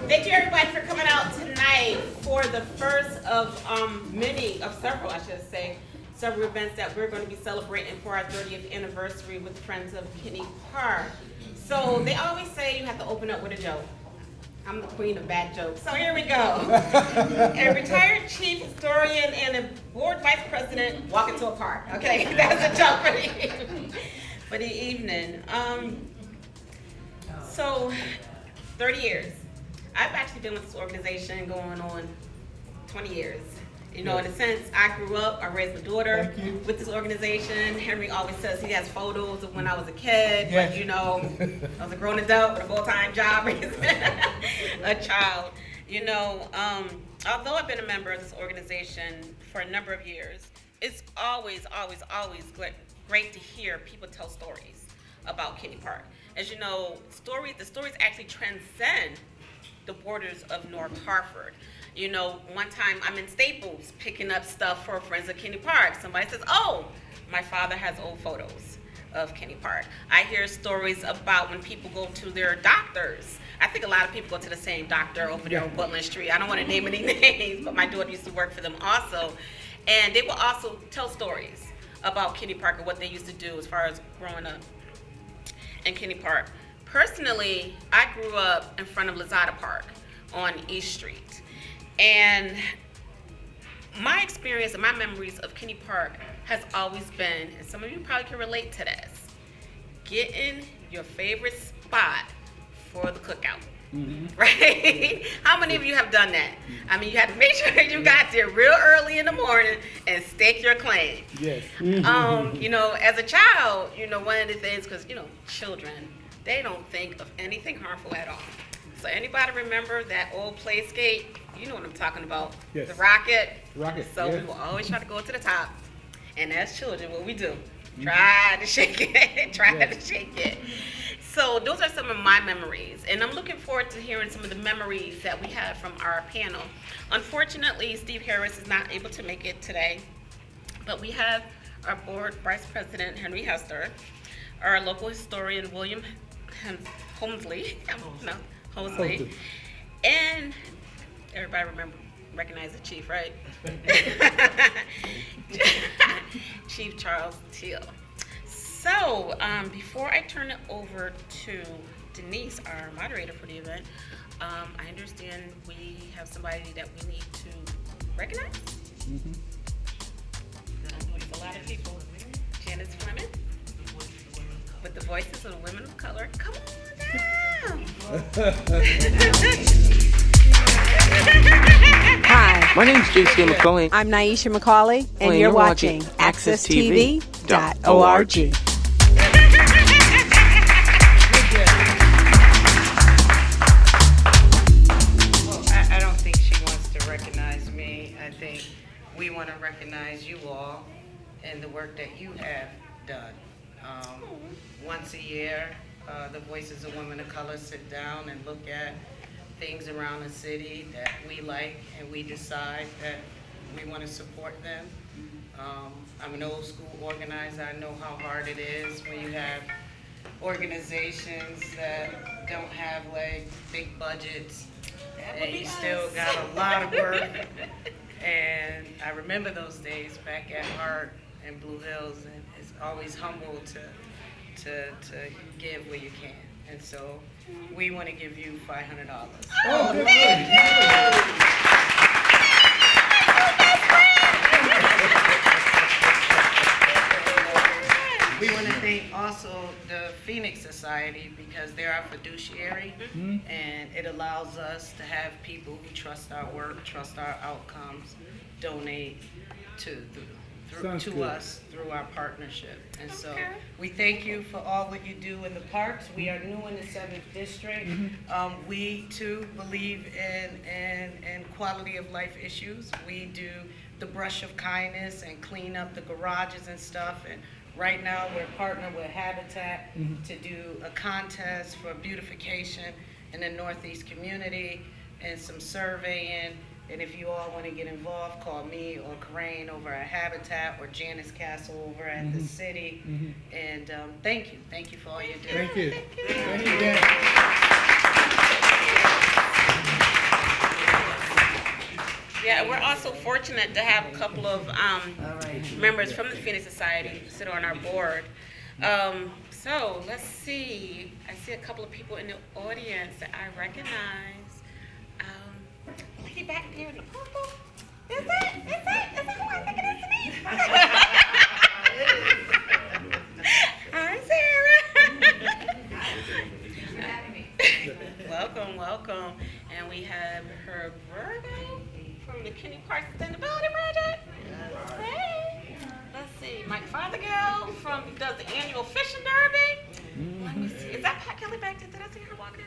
Thank you everybody for coming out tonight for the first of several, I should say, several events that we're going to be celebrating for our 30th anniversary with Friends of Keney Park. So they always say you have to open up with a joke. I'm the queen of bad jokes. So here we go. A retired chief historian and a board vice president walk into a park. Okay, that's a joke for the evening. So 30 years. I've actually been with this organization going on 20 years. You know, in a sense, I grew up, I raised my daughter with this organization. Henry always says he has photos of when I was a kid, but you know, I was a grown adult with a full-time job raising a child. You know, although I've been a member of this organization for a number of years, it's always great to hear people tell stories about Keney Park. As you know, the stories actually transcend the borders of North Hartford. You know, one time I'm in Staples picking up stuff for Friends of Keney Park. Somebody says, oh, my father has old photos of Keney Park. I hear stories about when people go to their doctors. I think a lot of people go to the same doctor over there on Woodland Street. I don't want to name any names, but my daughter used to work for them also. And they will also tell stories about Keney Park and what they used to do as far as growing up in Keney Park. Personally, I grew up in front of Lazada Park on East Street. And my experience and my memories of Keney Park has always been, and some of you probably can relate to this, getting your favorite spot for the cookout. Right? How many of you have done that? I mean, you had to make sure you got there real early in the morning and stake your claim. Yes. You know, as a child, you know, one of the things, because, you know, children, they don't think of anything harmful at all. So anybody remember that old playscape? You know what I'm talking about. Yes. The rocket. Rocket. So we will always try to go to the top. And as children, what we do, try to shake it, to shake it. So those are some of my memories. And I'm looking forward to hearing some of the memories that we have from our panel. Unfortunately, Steve Harris is not able to make it today. But we have our board vice president, Henry Hester, our local historian, William Homesley, and everybody recognize the chief, right? Chief Charles Teal. So before I turn it over to Denise, our moderator for the event, I understand we have somebody that we need to recognize. There's a lot of people. Janice Fleming, with the voices of the women of color. Come on down. Hi, my name is JC McCauley. I'm Naisha McCauley, and you're watching AccessTV.org. I don't think she wants to recognize me. I think we want to recognize you all and the work that you have done. Once a year, the Voices of Women of Color sit down and look at things around the city that we like, and we decide that we want to support them. I'm an old school organizer. I know how hard it is when you have organizations that don't have like big budgets, and you still got a lot of work. And I remember those days back at Hart and Blue Hills, and it's always humble to give where you can. And so we want to give you $500. Oh, thank you. We want to thank also the Phoenix Society, because they're our fiduciary, and it allows us to have people who trust our work, trust our outcomes, donate to us through our partnership. And so we thank you for all what you do in the parks. We are new in the 7th District. We too believe in quality of life issues. We do the brush of kindness and clean up the garages and stuff. And right now we're partnered with Habitat to do a contest for beautification in the Northeast community and some surveying. And if you all want to get involved, call me or Corinne over at Habitat or Janice Castle over at the city. And thank you. Thank you for all you do. Thank you. Thank you. Thank you, Dan. Yeah, we're also fortunate to have a couple of members from the Phoenix Society sit on our board. So let's see. I see a couple of people in the audience that I recognize. Lady back there in the purple. Is that who I think it is to me? Hi, Sarah. Welcome. And we have her brother from the Keney Park Sustainability Project. Hey. Let's see. Mike Fothergill does the annual fishing derby. Let me see. Is that Pat Kelly back there? Did I see her walking?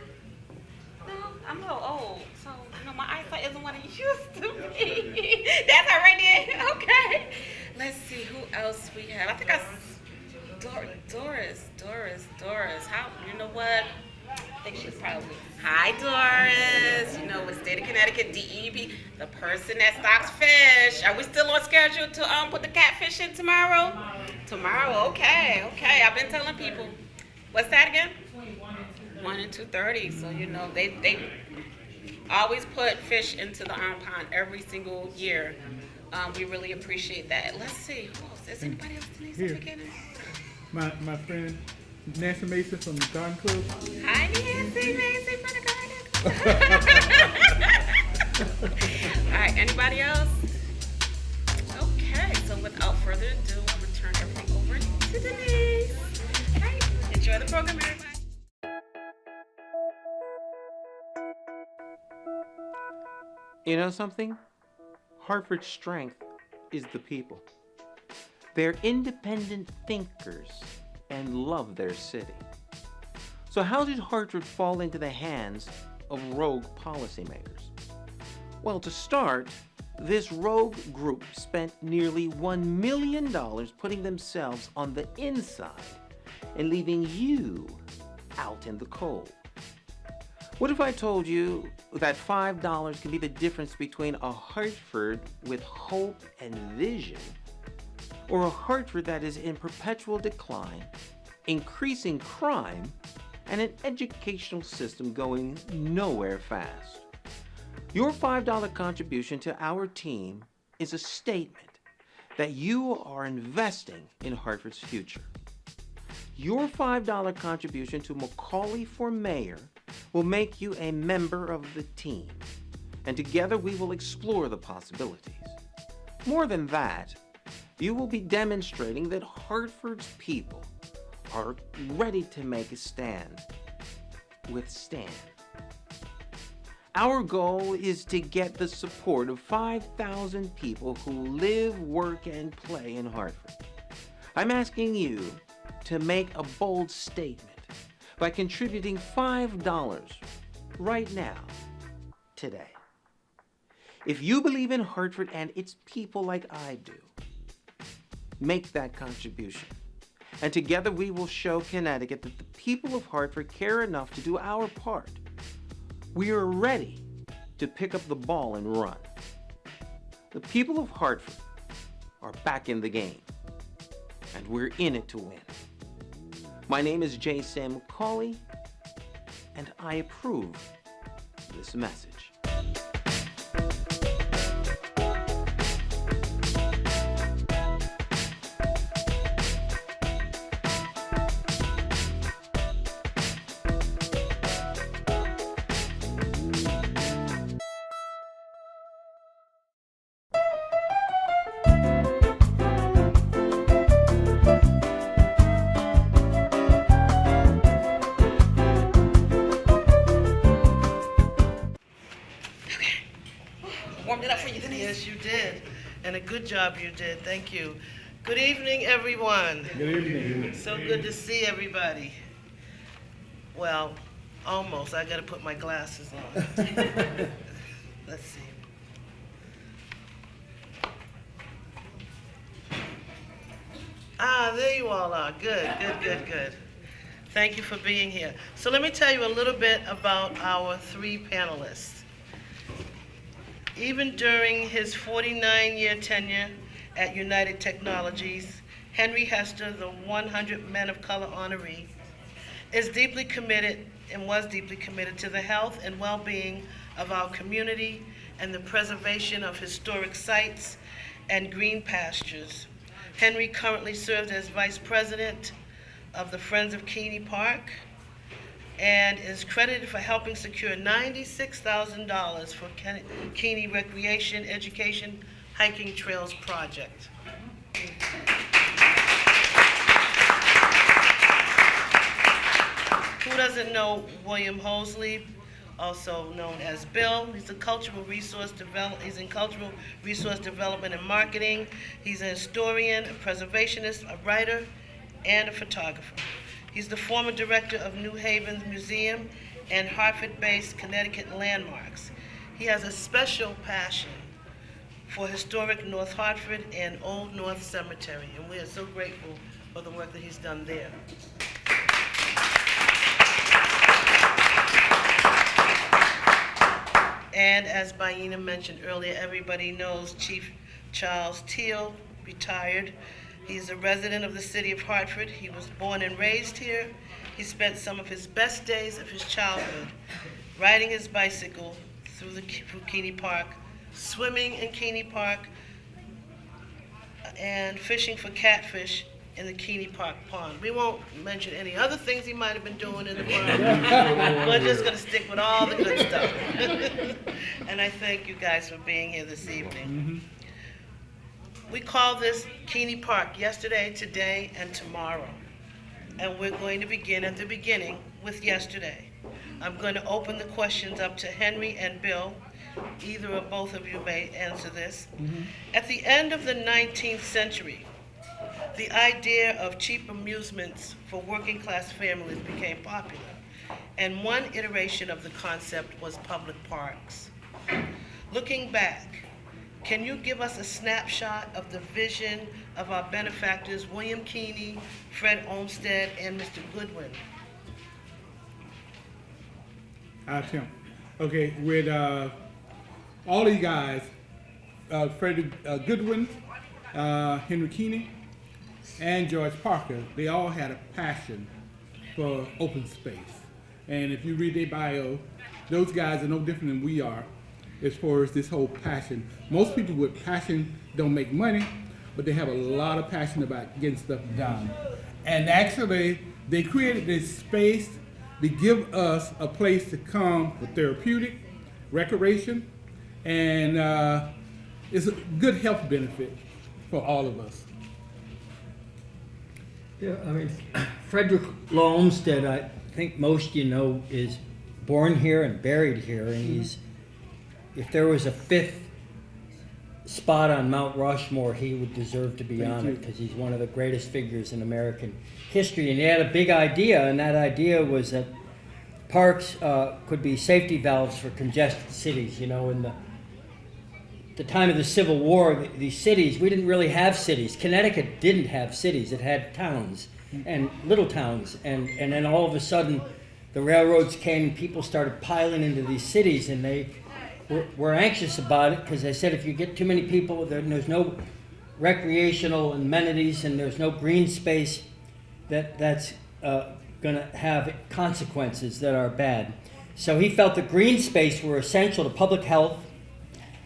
No, I'm a little old, so my eyesight isn't what it used to be. That's her right there. Okay. Let's see who else we have. I think Doris. How? You know what? I think she's probably. Hi, Doris. With State of Connecticut DEP, the person that stocks fish. Are we still on schedule to put the catfish in tomorrow? Tomorrow. Okay. I've been telling people. What's that again? 1 and 2:30. So they always put fish into the pond every single year. We really appreciate that. Let's see. Who else? Is anybody else Denise at the beginning? My friend Nancy Mason from the Garden Club. Hi, Nancy Mason from the Garden Club. All right. Anybody else? Okay. So without further ado, I'm gonna turn everything over to Denise. All right. Enjoy the program, everybody. You know something? Hartford's strength is the people. They're independent thinkers and love their city. So how did Hartford fall into the hands of rogue policymakers? Well, to start, this rogue group spent nearly $1 million putting themselves on the inside and leaving you out in the cold. What if I told you that $5 can be the difference between a Hartford with hope and vision or a Hartford that is in perpetual decline, increasing crime, and an educational system going nowhere fast? Your $5 contribution to our team is a statement that you are investing in Hartford's future. Your $5 contribution to McCauley for mayor will make you a member of the team, and together we will explore the possibilities. More than that, you will be demonstrating that Hartford's people are ready to make a stand with Stan. Our goal is to get the support of 5,000 people who live, work, and play in Hartford. I'm asking you to make a bold statement by contributing $5 right now, today. If you believe in Hartford and its people like I do, make that contribution. And together we will show Connecticut that the people of Hartford care enough to do our part. We are ready to pick up the ball and run. The people of Hartford are back in the game, and we're in it to win. My name is J. Sam McCauley, and I approve this message. Warmed it up for you, Denise. Yes, you did. And a good job you did. Thank you. Good evening, everyone. Good evening. So good to see everybody. Well, almost. I got to put my glasses on. Let's see. Ah, there you all are. Good. Thank you for being here. So let me tell you a little bit about our three panelists. Even during his 49-year tenure at United Technologies, Henry Hester, the 100 Men of Color honoree, is deeply committed and was deeply committed to the health and well-being of our community and the preservation of historic sites and green pastures. Henry currently serves as Vice President of the Friends of Keney Park and is credited for helping secure $96,000 for Keney Recreation, Education, Hiking Trails Project. Who doesn't know William Hosley, also known as Bill? He's in cultural resource development and marketing. He's an historian, a preservationist, a writer, and a photographer. He's the former director of New Haven's Museum and Hartford-based Connecticut Landmarks. He has a special passion for historic North Hartford and Old North Cemetery, and we are so grateful for the work that he's done there. And as Baina mentioned earlier, everybody knows Chief Charles Teal, retired. He's a resident of the city of Hartford. He was born and raised here. He spent some of his best days of his childhood riding his bicycle through Keney Park, swimming in Keney Park, and fishing for catfish in the Keney Park pond. We won't mention any other things he might have been doing in the pond. We're just going to stick with all the good stuff. And I thank you guys for being here this evening. We call this Keney Park yesterday, today, and tomorrow. And we're going to begin at the beginning with yesterday. I'm going to open the questions up to Henry and Bill. Either or both of you may answer this. At the end of the 19th century, the idea of cheap amusements for working class families became popular. And one iteration of the concept was public parks. Looking back, can you give us a snapshot of the vision of our benefactors, William Keney, Fred Olmsted, and Mr. Goodwin? Tim. Okay, with all these guys, Fred Goodwin, Henry Keney, and George Parker, they all had a passion for open space. And if you read their bio, those guys are no different than we are as far as this whole passion. Most people with passion don't make money, but they have a lot of passion about getting stuff done. And actually, they created this space to give us a place to come for therapeutic, recreation, and it's a good health benefit for all of us. Yeah, I mean, Frederick Law Olmsted, I think most you know, is born here and buried here, and he's, if there was a fifth spot on Mount Rushmore, he would deserve to be on it, because he's one of the greatest figures in American history. And he had a big idea, and that idea was that parks could be safety valves for congested cities. You know, in the time of the Civil War, these cities, we didn't really have cities. Connecticut didn't have cities. It had towns and little towns. And then all of a sudden, the railroads came and people started piling into these cities, and they were anxious about it, because they said if you get too many people, there's no recreational amenities and there's no green space, that's going to have consequences that are bad. So he felt the green space were essential to public health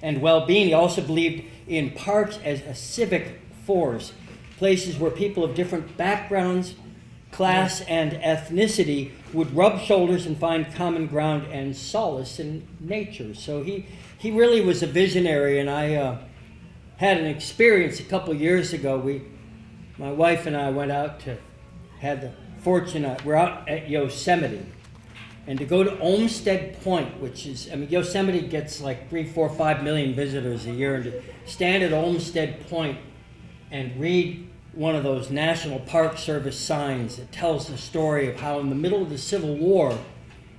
and well-being. He also believed in parks as a civic force, places where people of different backgrounds, class, and ethnicity would rub shoulders and find common ground and solace in nature. So he really was a visionary, and I had an experience a couple years ago. My wife and I went out had the fortune, we're out at Yosemite, and to go to Olmsted Point, which is, I mean, Yosemite gets like 3, 4, 5 million visitors a year, and to stand at Olmsted Point and read one of those National Park Service signs that tells the story of how in the middle of the Civil War,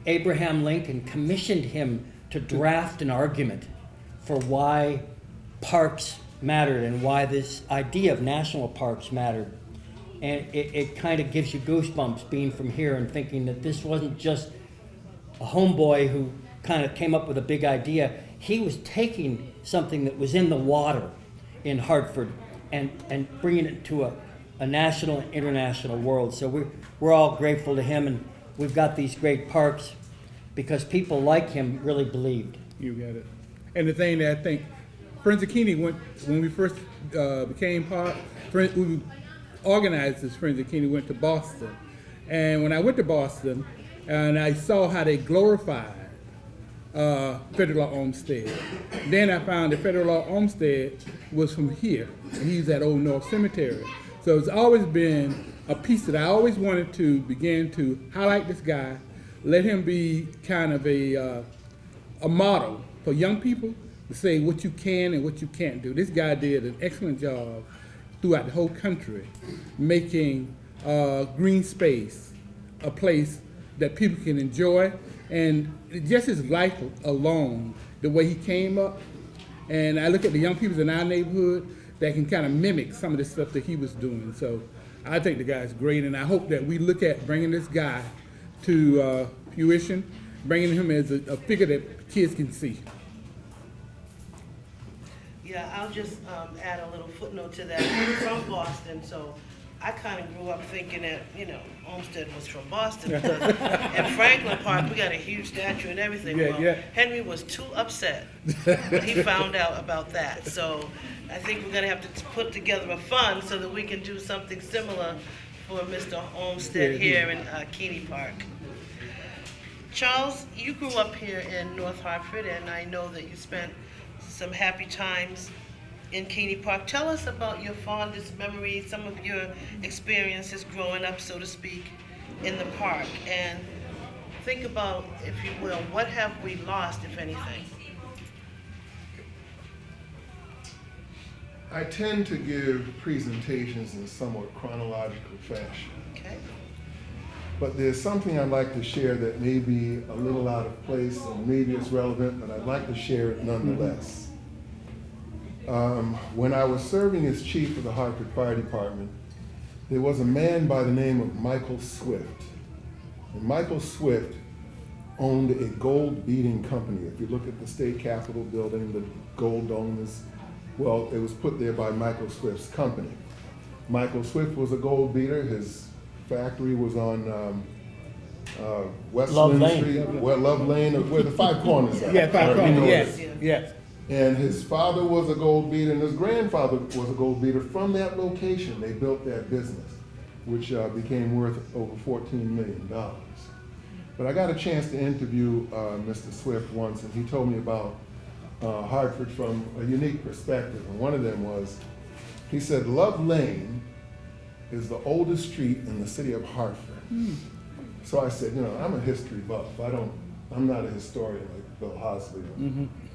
Abraham Lincoln commissioned him to draft an argument for why parks mattered and why this idea of national parks mattered. And it kind of gives you goosebumps being from here and thinking that this wasn't just a homeboy who kind of came up with a big idea. He was taking something that was in the water in Hartford and bringing it to a national and international world. So we're all grateful to him, and we've got these great parks because people like him really believed. You got it. And the thing that I think Friends of Keney went, when we first became part, we organized this Friends of Keney, went to Boston. And when I went to Boston, and I saw how they glorified federal law Olmsted. Then I found that federal law Olmsted was from here, and he's at Old North Cemetery. So it's always been a piece that I always wanted to begin to highlight this guy, let him be kind of a model for young people to say what you can and what you can't do. This guy did an excellent job throughout the whole country, making green space a place that people can enjoy, and just his life alone, the way he came up. And I look at the young people in our neighborhood that can kind of mimic some of the stuff that he was doing. So I think the guy's great, and I hope that we look at bringing this guy to fruition, bringing him as a figure that kids can see. Yeah, I'll just add a little footnote to that. I'm from Boston, so I kind of grew up thinking that, Olmsted was from Boston, because in Franklin Park, we got a huge statue and everything. Yeah, Well, yeah. Henry was too upset when he found out about that. So I think we're gonna have to put together a fund so that we can do something similar for Mr. Olmsted here in Keney Park. Charles, you grew up here in North Hartford, and I know that you spent some happy times in Keney Park. Tell us about your fondest memories, some of your experiences growing up, so to speak, in the park. And think about, if you will, what have we lost, if anything? I tend to give presentations in somewhat chronological fashion. Okay. But there's something I'd like to share that may be a little out of place, and maybe it's relevant, but I'd like to share it nonetheless. When I was serving as chief of the Hartford Fire Department, there was a man by the name of Michael Swift. And Michael Swift owned a gold beating company. If you look at the state capitol building, the gold dome is, well, it was put there by Michael Swift's company. Michael Swift was a gold beater. His factory was on West Love Lynn Lane. Street, Love Lane, where the Five Corners are. Yeah, Five Or, you know, Corners, yes. And his father was a gold beater, and his grandfather was a gold beater. From that location, they built that business, which became worth over $14 million. But I got a chance to interview Mr. Swift once, and he told me about Hartford from a unique perspective. And one of them was, he said, Love Lane is the oldest street in the city of Hartford. So I said, I'm a history buff. I'm not a historian like Bill Hosley,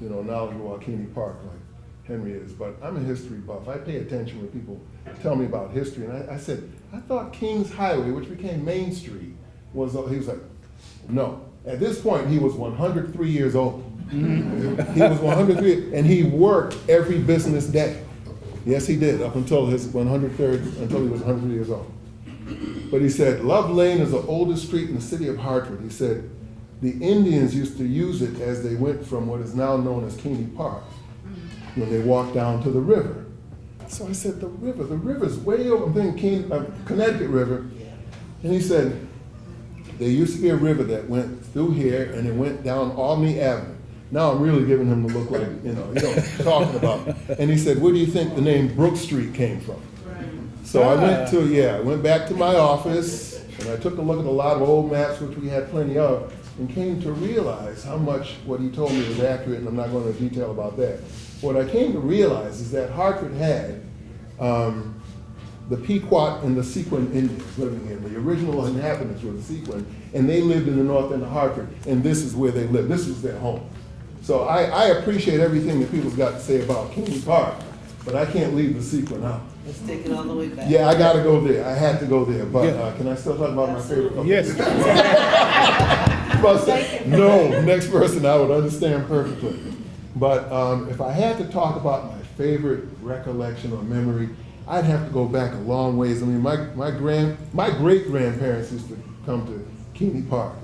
knowledgeable about Keney Park like Henry is, but I'm a history buff. I pay attention when people tell me about history. And I said, I thought Kings Highway, which became Main Street, he was like, no. At this point, he was 103 years old. He was 103, and he worked every business day. Yes, he did, up until his 103rd, until he was 100 years old. But he said, Love Lane is the oldest street in the city of Hartford. He said, the Indians used to use it as they went from what is now known as Keney Park, when they walked down to the river. So I said, the river's way over, I'm thinking Connecticut River. And he said, there used to be a river that went through here and it went down Albany Avenue. Now I'm really giving him the look like, you know what I'm talking about. And he said, where do you think the name Brook Street came from? So I went back to my office and I took a look at a lot of old maps, which we had plenty of, and came to realize how much what he told me was accurate, and I'm not going into detail about that. What I came to realize is that Hartford had the Pequot and the Sequin Indians living here. The original inhabitants were the Sequin, and they lived in the north end of Hartford, and this is where they lived. This was their home. So I appreciate everything that people's got to say about Keney Park, but I can't leave the Sequin out. Let's take it all the way back. Yeah, I got to go there. I had to go there, but can I still talk about my favorite couple? Yes. No, next person I would understand perfectly. But if I had to talk about my favorite recollection or memory, I'd have to go back a long ways. I mean, my great-grandparents used to come to Keney Park.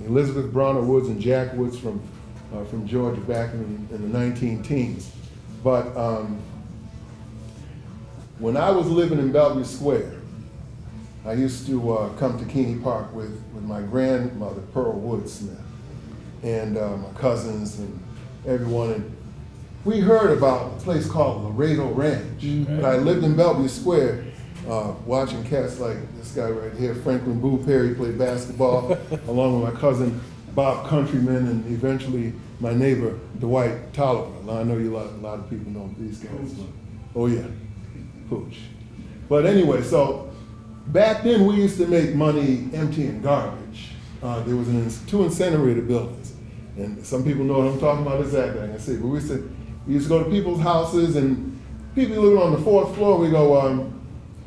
Elizabeth Bronner Woods and Jack Woods from Georgia back in the 19-teens. But when I was living in Bellevue Square, I used to come to Keney Park with my grandmother, Pearl Woodsmith, and my cousins, and everyone. And we heard about a place called Laredo Ranch. But I lived in Bellevue Square, watching cats like this guy right here, Franklin Boo Perry, played basketball, along with my cousin Bob Countryman, and eventually my neighbor Dwight Tolliver. Now I know a lot of people know these guys. Oh yeah, Pooch. But anyway, so back then we used to make money emptying garbage. There was two incinerator buildings, and some people know what I'm talking about exactly. I can see, but we used to go to people's houses, and people living on the 4th floor. We go,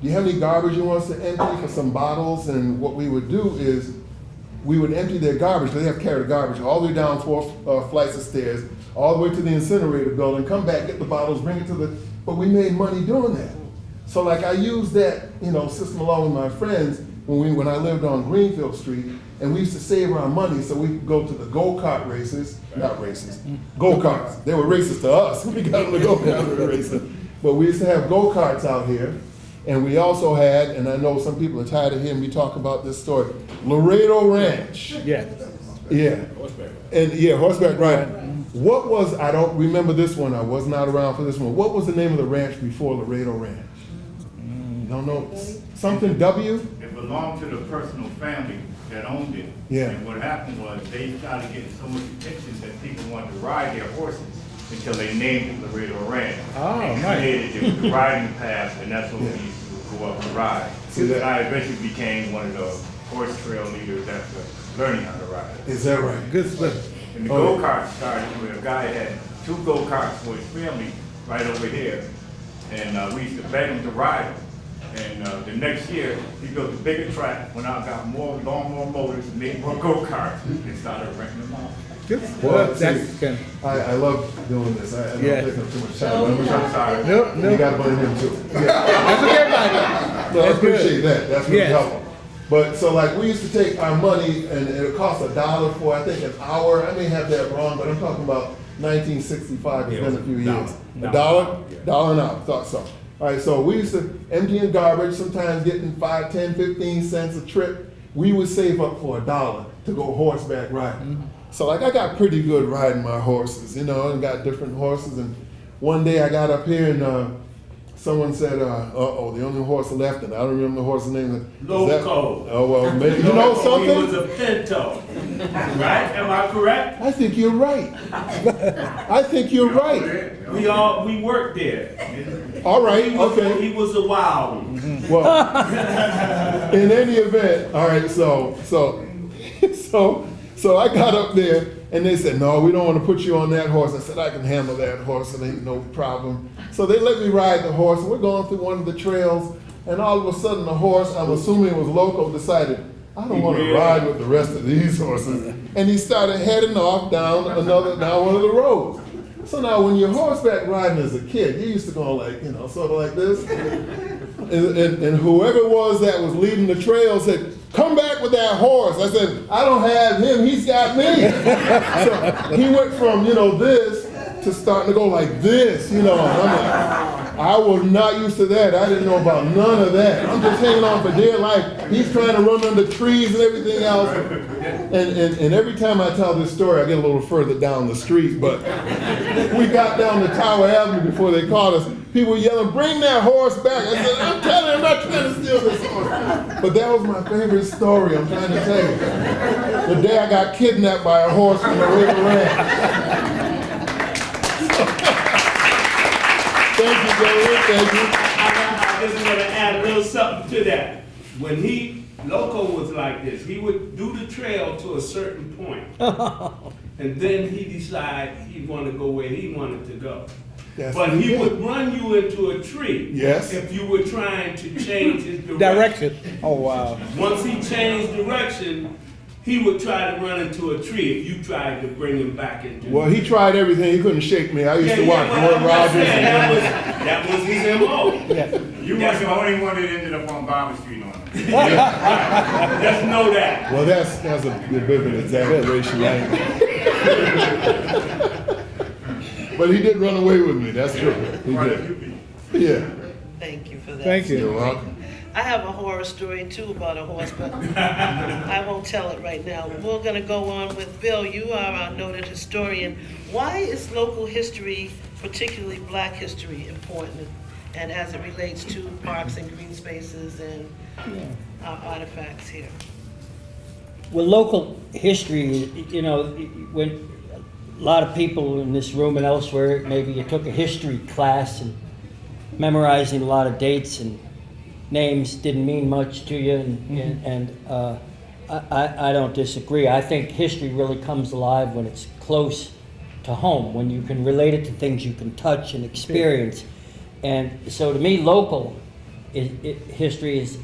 do you have any garbage you want us to empty for some bottles? And what we would do is we would empty their garbage. They have to carry the garbage all the way down 4 flights of stairs, all the way to the incinerator building, come back, get the bottles, bring it to the, but we made money doing that. So like I used that, system along with my friends when I lived on Greenfield Street, and we used to save our money so we could go to the go-kart races, not races, go-karts. They were races to us. We got them to go-kart races. But we used to have go-karts out here. And we also had, and I know some people are tired of hearing me talk about this story, Laredo Ranch. Yeah. Yeah. And yeah, horseback riding. What was, I don't remember this one, I was not around for this one. What was the name of the ranch before Laredo Ranch? You don't know? Something W? It belonged to the personal family that owned it. Yeah. And what happened was they started getting so much attention that people wanted to ride their horses until they named it Laredo Ranch. Oh, and nice. created it with the riding path, and that's what we used to go up and ride. See that? And I eventually became one of the horse trail leaders after learning how to ride. Is that right? Good stuff. And the Oh. go-kart started where a guy had 2 go-karts for his family right over here. And we used to beg him to ride them. And the next year, he built a bigger track, went out, got more motors, and made more go-karts, and started renting them out. Good Well, stuff. see, That's kind I love doing this. I don't Yeah. take up too much time. I'm sorry. Nope, You nope. got to blame him too. Yeah. That's okay, Mike. No, I That's good. appreciate that. That's really Yes. helpful. But so like we used to take our money and it cost $1 for I think an hour. I may have that wrong, but I'm talking about 1965. It's been a few years. $1 an hour. Thought so. All right. So we used to empty in garbage, sometimes getting 5, 10, 15 cents a trip. We would save up for $1 to go horseback riding. So like I got pretty good riding my horses, and got different horses. And one day I got up here and someone said, uh-oh, the only horse left, and I don't remember the horse's name. Is that- Loco. Oh, well, maybe, you know He was something? a pinto, right? Am I correct? I think you're right. I think you're right. We worked there. All right, He was, okay. he was a wild one. Well, in any event, all right, so I got up there and they said, no, we don't want to put you on that horse. I said, I can handle that horse, it ain't no problem. So they let me ride the horse, and we're going through one of the trails, and all of a sudden the horse, I'm assuming it was Loco, decided, I don't want to ride with the rest of these horses. And he started heading off down one of the roads. So now when you're horseback riding as a kid, you used to go like, sort of like this. And whoever it was that was leading the trail said, come back with that horse. I said, I don't have him, he's got me. So he went from, this to starting to go like this, and I'm like, I was not used to that. I didn't know about none of that. I'm just hanging on for dear life. He's trying to run under trees and everything else. And every time I tell this story, I get a little further down the street, but we got down to Tower Avenue before they caught us. People were yelling, bring that horse back. I said, I'm telling you, I'm not trying to steal this horse. But that was my favorite story, I'm trying to tell you. The day I got kidnapped by a horse from the river ranch. Thank you, David, thank you. I just want to add a little something to that. When Loco was like this, he would do the trail to a certain point. And then he decided he wanted to go where he wanted to go. That's But what he did. would run you into a tree. Yes. If you were trying to change his direction. direction. Oh, wow. Once he changed direction, he would try to run into a tree if you tried to bring him back into. Well, he tried everything. He couldn't shake me. I used to watch well, Roy I'm just Rogers. saying, And that was his MO. You weren't the only one that ended up on Barbara Street on it. Just know that. well, that's a bit of an exaggeration. But he did run away with me. That's true. He did. Yeah. Thank you for that. Thank you. You're welcome. I have a horror story too about a horse, but I won't tell it right now. We're gonna go on with Bill. You are our noted historian. Why is local history, particularly Black history, important? And as it relates to parks and green spaces and our artifacts here. Well, local history, you know, when a lot of people in this room and elsewhere, maybe you took a history class and memorizing a lot of dates and names didn't mean much to you, and I don't disagree. I think history really comes alive when it's close to home, when you can relate it to things you can touch and experience. And so to me, local history is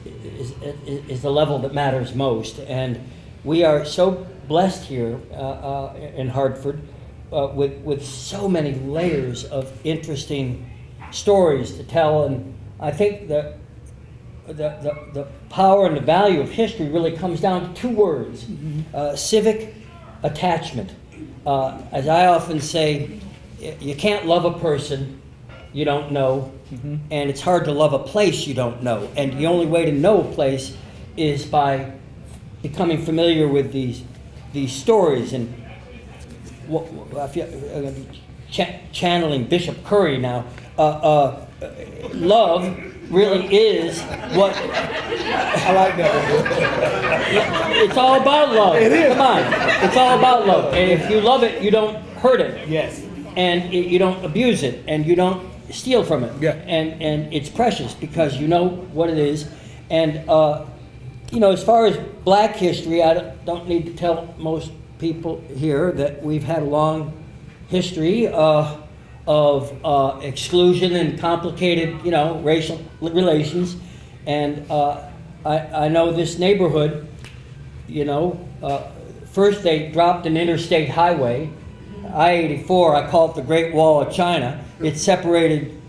the level that matters most. And we are so blessed here in Hartford with so many layers of interesting stories to tell. And I think that the power and the value of history really comes down to two words: civic attachment. As I often say, you can't love a person you don't know, and it's hard to love a place you don't know. And the only way to know a place is by becoming familiar with these stories. And channeling Bishop Curry now, love really is what I like that. It's all about love. It is. Come on, it's all about love. And if you love it, you don't hurt it. Yes. And you don't abuse it, and you don't steal from it. Yeah. And it's precious because you know what it is. And you know, as far as Black history, I don't need to tell most people here that we've had a long history of exclusion and complicated, you know, racial relations. And I know this neighborhood, you know, first they dropped an interstate highway, I-84, I call it the Great Wall of China. It separated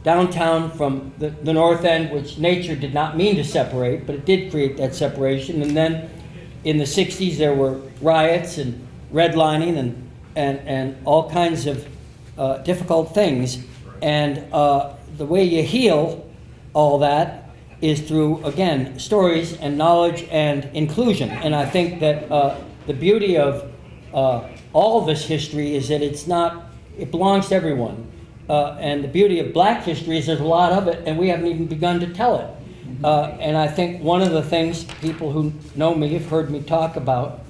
downtown from the north end, which nature did not mean to separate, but it did create that separation. And then in the 60s, there were riots and redlining and all kinds of difficult things. And the way you heal all that is through, again, stories and knowledge and inclusion. And I think that the beauty of all this history is that it belongs to everyone. And the beauty of Black history is there's a lot of it, and we haven't even begun to tell it. And I think one of the things people who know me have heard me talk about,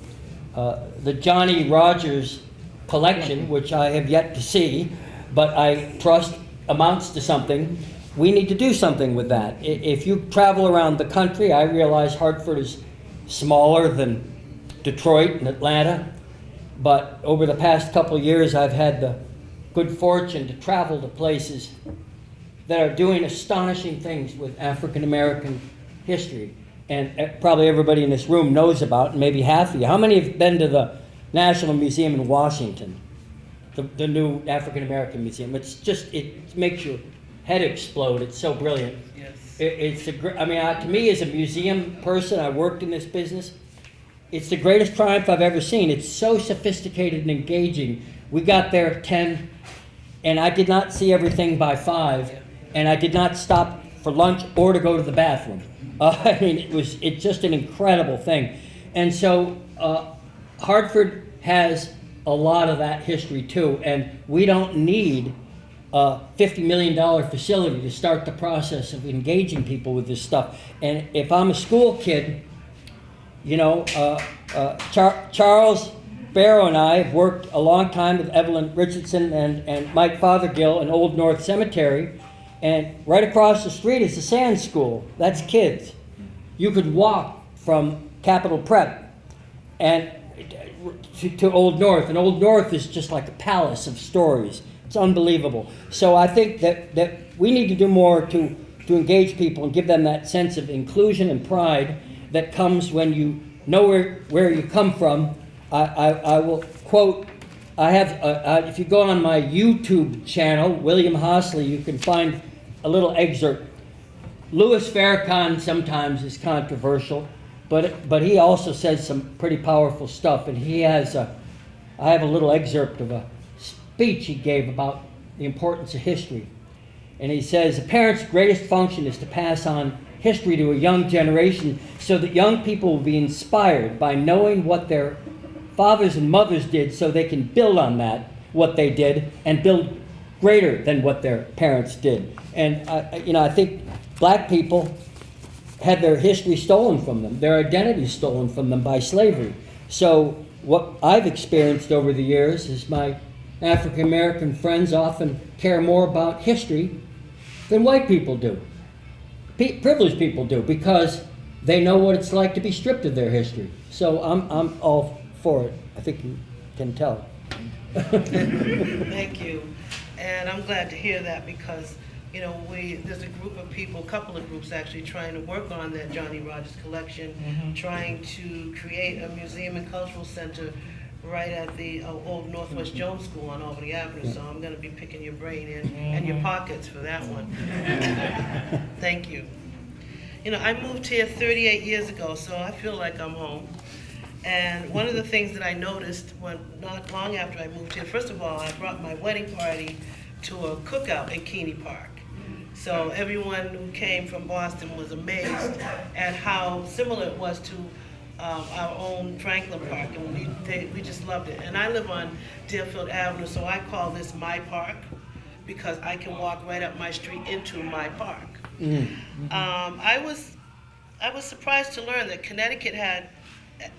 the Johnny Rogers collection, which I have yet to see, but I trust amounts to something. We need to do something with that. If you travel around the country, I realize Hartford is smaller than Detroit and Atlanta, but over the past couple of years, I've had the good fortune to travel to places that are doing astonishing things with African American history. And probably everybody in this room knows about, and maybe half of you. How many have been to the National Museum in Washington? The new African American Museum. It makes your head explode. It's so brilliant. Yes. To me, as a museum person, I worked in this business. It's the greatest triumph I've ever seen. It's so sophisticated and engaging. We got there at 10, and I did not see everything by 5, and I did not stop for lunch or to go to the bathroom. It's just an incredible thing. And so Hartford has a lot of that history too, and we don't need a $50 million facility to start the process of engaging people with this stuff. And if I'm a school kid, you know, Charles Barrow and I have worked a long time with Evelyn Richardson and Mike Fothergill in Old North Cemetery, and right across the street is the Sand School. That's kids. You could walk from Capitol Prep and to Old North, and Old North is just like a palace of stories. It's unbelievable. So I think that we need to do more to engage people and give them that sense of inclusion and pride that comes when you know where you come from. I will quote, I have, if you go on my YouTube channel, William Hosley, you can find a little excerpt. Louis Farrakhan sometimes is controversial, but he also says some pretty powerful stuff. And I have a little excerpt of a speech he gave about the importance of history. And he says, a parent's greatest function is to pass on history to a young generation so that young people will be inspired by knowing what their fathers and mothers did so they can build on that, what they did, and build greater than what their parents did. And, I think black people had their history stolen from them, their identity stolen from them by slavery. So what I've experienced over the years is my African American friends often care more about history than white people do. Privileged people do, because they know what it's like to be stripped of their history. So I'm all for it. I think you can tell. Thank you. And I'm glad to hear that, because there's a group of people, a couple of groups actually, trying to work on that Johnny Rogers collection, trying to create a museum and cultural center right at the old Northwest Jones School on Albany Avenue. So I'm going to be picking your brain and your pockets for that one. Thank you. I moved here 38 years ago, so I feel like I'm home. And one of the things that I noticed not long after I moved here, first of all, I brought my wedding party to a cookout in Keney Park. So everyone who came from Boston was amazed at how similar it was to our own Franklin Park, and we just loved it. And I live on Deerfield Avenue, so I call this my park, because I can walk right up my street into my park. I was surprised to learn that Connecticut had,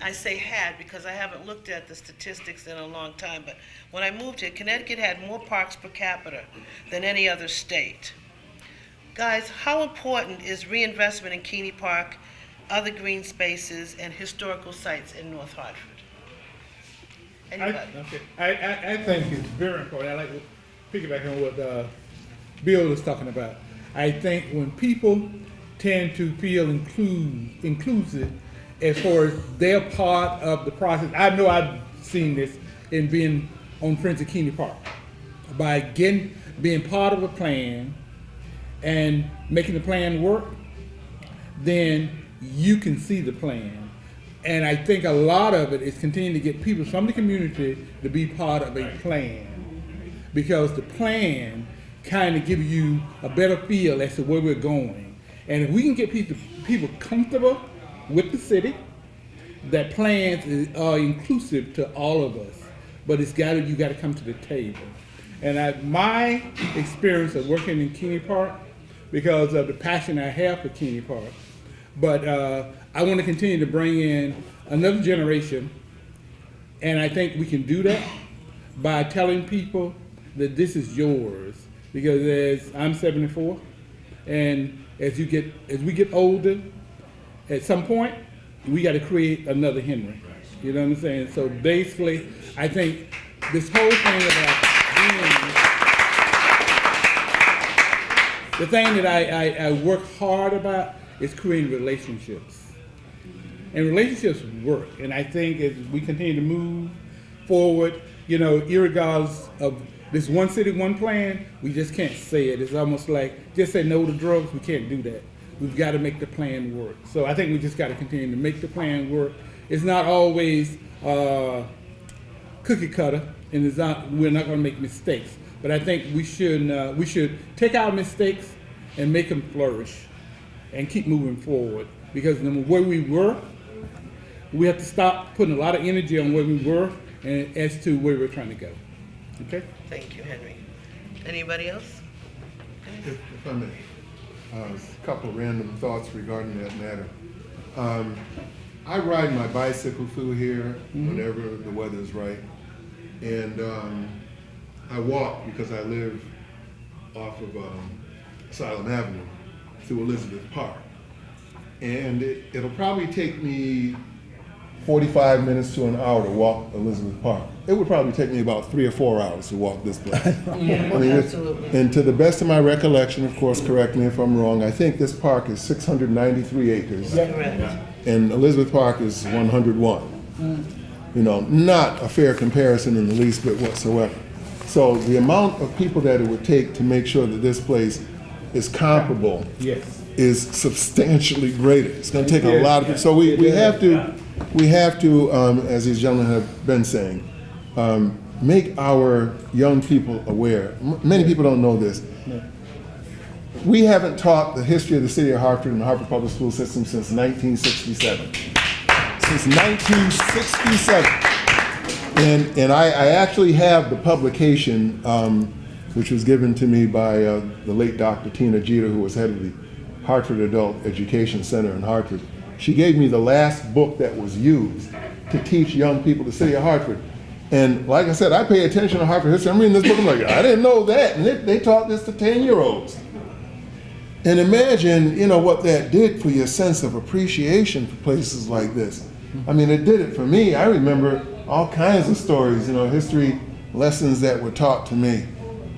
I say had because I haven't looked at the statistics in a long time, but when I moved here, Connecticut had more parks per capita than any other state. Guys, how important is reinvestment in Keney Park, other green spaces, and historical sites in North Hartford? Anybody? I think it's very important. I like to piggyback on what Bill was talking about. I think when people tend to feel inclusive as far as they're part of the process, I know I've seen this in being on Friends of Keney Park. By being part of a plan and making the plan work, then you can see the plan. And I think a lot of it is continuing to get people from the community to be part of a plan, because the plan kind of gives you a better feel as to where we're going. And if we can get people comfortable with the city, that plans are inclusive to all of us, but you got to come to the table. And my experience of working in Keney Park, because of the passion I have for Keney Park, but I want to continue to bring in another generation, and I think we can do that by telling people that this is yours. Because as I'm 74, and as we get older, at some point we got to create another Henry. You know what I'm saying? So basically, I think this whole thing about the thing that I work hard about is creating relationships. And relationships work. And I think as we continue to move forward, irregardless of this one city, one plan, we just can't say it. It's almost like just say no to drugs. We can't do that. We've got to make the plan work. So I think we just got to continue to make the plan work. It's not always cookie cutter, and we're not going to make mistakes. But I think we should take our mistakes and make them flourish and keep moving forward. Because where we were, we have to stop putting a lot of energy on where we were and as to where we're trying to go. Okay? Thank you, Henry. Anybody else? If I may, a couple of random thoughts regarding that matter. I ride my bicycle through here whenever the weather's right, and I walk because I live off of Asylum Avenue through Elizabeth Park. And it'll probably take me 45 minutes to an hour to walk Elizabeth Park. It would probably take me about 3 or 4 hours to walk this place. Absolutely. And to the best of my recollection, of course, correct me if I'm wrong, I think this park is 693 acres. Correct. And Elizabeth Park is 101. Not a fair comparison in the least bit whatsoever. So the amount of people that it would take to make sure that this place is comparable is substantially greater. It's going to take a lot of people. So we have to, as these gentlemen have been saying, make our young people aware. Many people don't know this. we haven't taught the history of the city of Hartford and the Hartford Public School System since 1967. Since 1967. And I actually have the publication, which was given to me by the late Dr. Tina Jeter, who was head of the Hartford Adult Education Center in Hartford. She gave me the last book that was used to teach young people the city of Hartford. And like I said, I pay attention to Hartford history. I'm reading this book, I'm like, I didn't know that. And they taught this to 10-year-olds. And imagine, you know, what that did for your sense of appreciation for places like this. I mean, it did it for me. I remember all kinds of stories, you know, history lessons that were taught to me.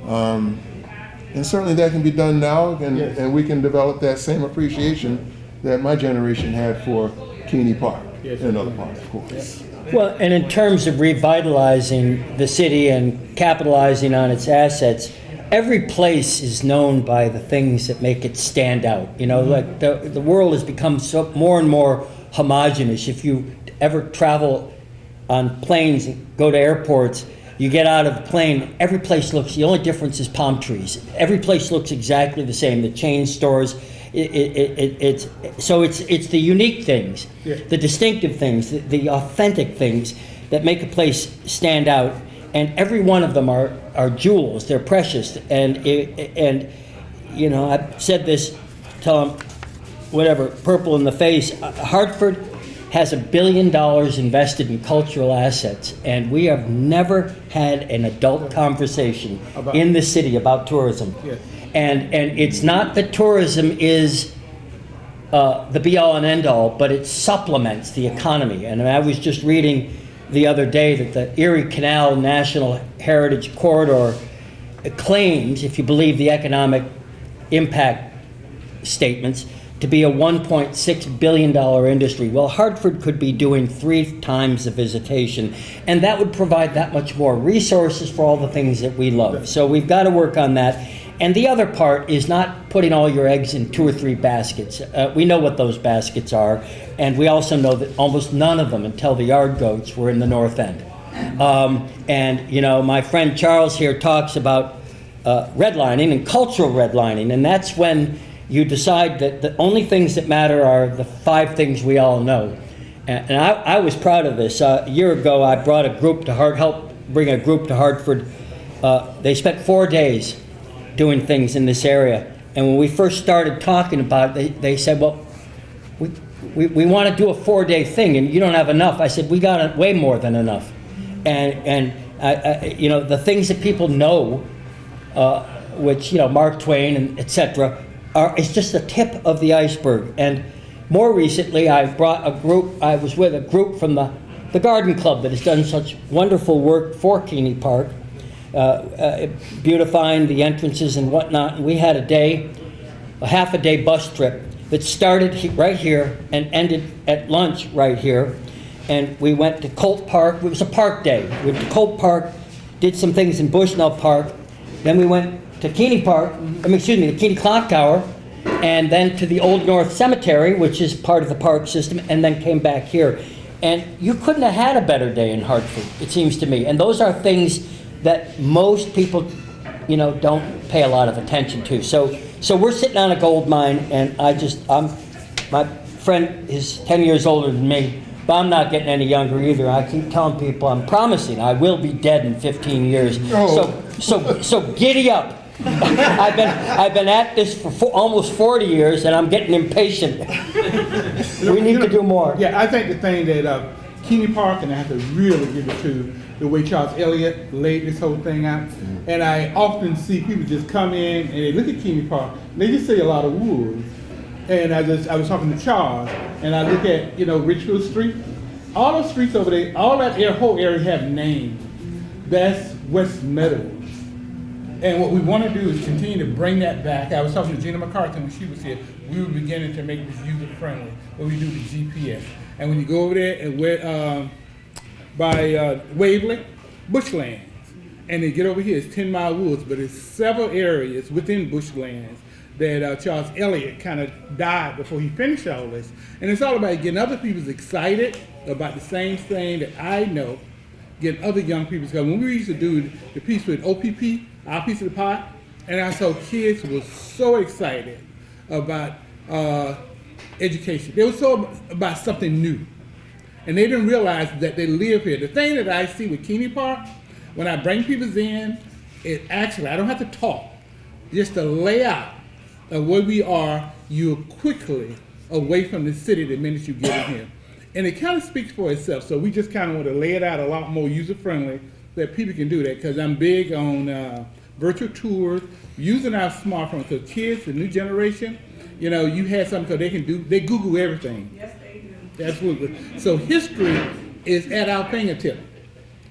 And certainly that can be done now, and we can develop that same appreciation that my generation had for Keney Park and other parks, of course. Well, and in terms of revitalizing the city and capitalizing on its assets, every place is known by the things that make it stand out. You know, like the world has become so more and more homogenous. If you ever travel on planes and go to airports, you get out of the plane, every place looks, the only difference is palm trees. Every place looks exactly the same. The chain stores, it's the unique things, the distinctive things, the authentic things that make a place stand out. And every one of them are jewels. They're precious. And you know, I've said this till I'm whatever purple in the face. Hartford has $1 billion invested in cultural assets, and we have never had an adult conversation in the city about tourism. And it's not that tourism is the be-all and end-all, but it supplements the economy. And I was just reading the other day that the Erie Canal National Heritage Corridor claims, if you believe the economic impact statements, to be a $1.6 billion industry. Well, Hartford could be doing 3 times the visitation, and that would provide that much more resources for all the things that we love. So we've got to work on that. And the other part is not putting all your eggs in 2 or 3 baskets. We know what those baskets are, and we also know that almost none of them, until the yard goats, were in the North End. And you know, my friend Charles here talks about redlining and cultural redlining, and that's when you decide that the only things that matter are the 5 things we all know. And I was proud of this. A year ago, I brought a group to helped bring a group to Hartford. They spent 4 days doing things in this area. And when we first started talking about it, they said, well, we want to do a 4-day thing, and you don't have enough. I said, we got way more than enough. And you know, the things that people know, which, you know, Mark Twain and et cetera, it's just the tip of the iceberg. And more recently, I brought a group. I was with a group from the Garden Club that has done such wonderful work for Keney Park, beautifying the entrances and whatnot. And we had a half-a-day bus trip that started right here and ended at lunch right here. And we went to Colt Park. It was a park day. We went to Colt Park, did some things in Bushnell Park. Then we went to Keney Park, the Keney Clock Tower, and then to the Old North Cemetery, which is part of the park system, and then came back here. And you couldn't have had a better day in Hartford, it seems to me. And those are things that most people, you know, don't pay a lot of attention to. So we're sitting on a gold mine, and my friend is 10 years older than me, but I'm not getting any younger either. I keep telling people, I'm promising I will be dead in 15 years. So giddy up. I've been at this for almost 40 years, and I'm getting impatient. We need to do more. Yeah, I think the thing that Keney Park, and I have to really give it to the way Charles Elliott laid this whole thing out. And I often see people just come in and they look at Keney Park, and they just see a lot of woods. And I was talking to Charles, and I look at, you know, Richfield Street. All those streets over there, all that whole area have names. That's West Meadows. And what we want to do is continue to bring that back. I was talking to Gina McCarthy when she was here. We were beginning to make this user-friendly, where we do the GPS. And when you go over there and by Waverly, bushlands, and they get over here, it's 10 Mile Woods, but it's several areas within bushlands that Charles Elliott kind of died before he finished all this. And it's all about getting other people excited about the same thing that I know, getting other young people. Because when we used to do the piece with OPP, Our Piece of the Pie, And I saw kids were so excited about education. They were so about something new. And they didn't realize that they live here. The thing that I see with Keney Park, when I bring people in, it actually, I don't have to talk. Just the layout of where we are, you're quickly away from the city the minute you get in here. And it kind of speaks for itself. So we just kind of want to lay it out a lot more user-friendly so that people can do that. Because I'm big on virtual tours, using our smartphones. So kids, the new generation, you know, you had something so they can do, they Google everything. Yes, they do. Absolutely. So history is at our fingertips.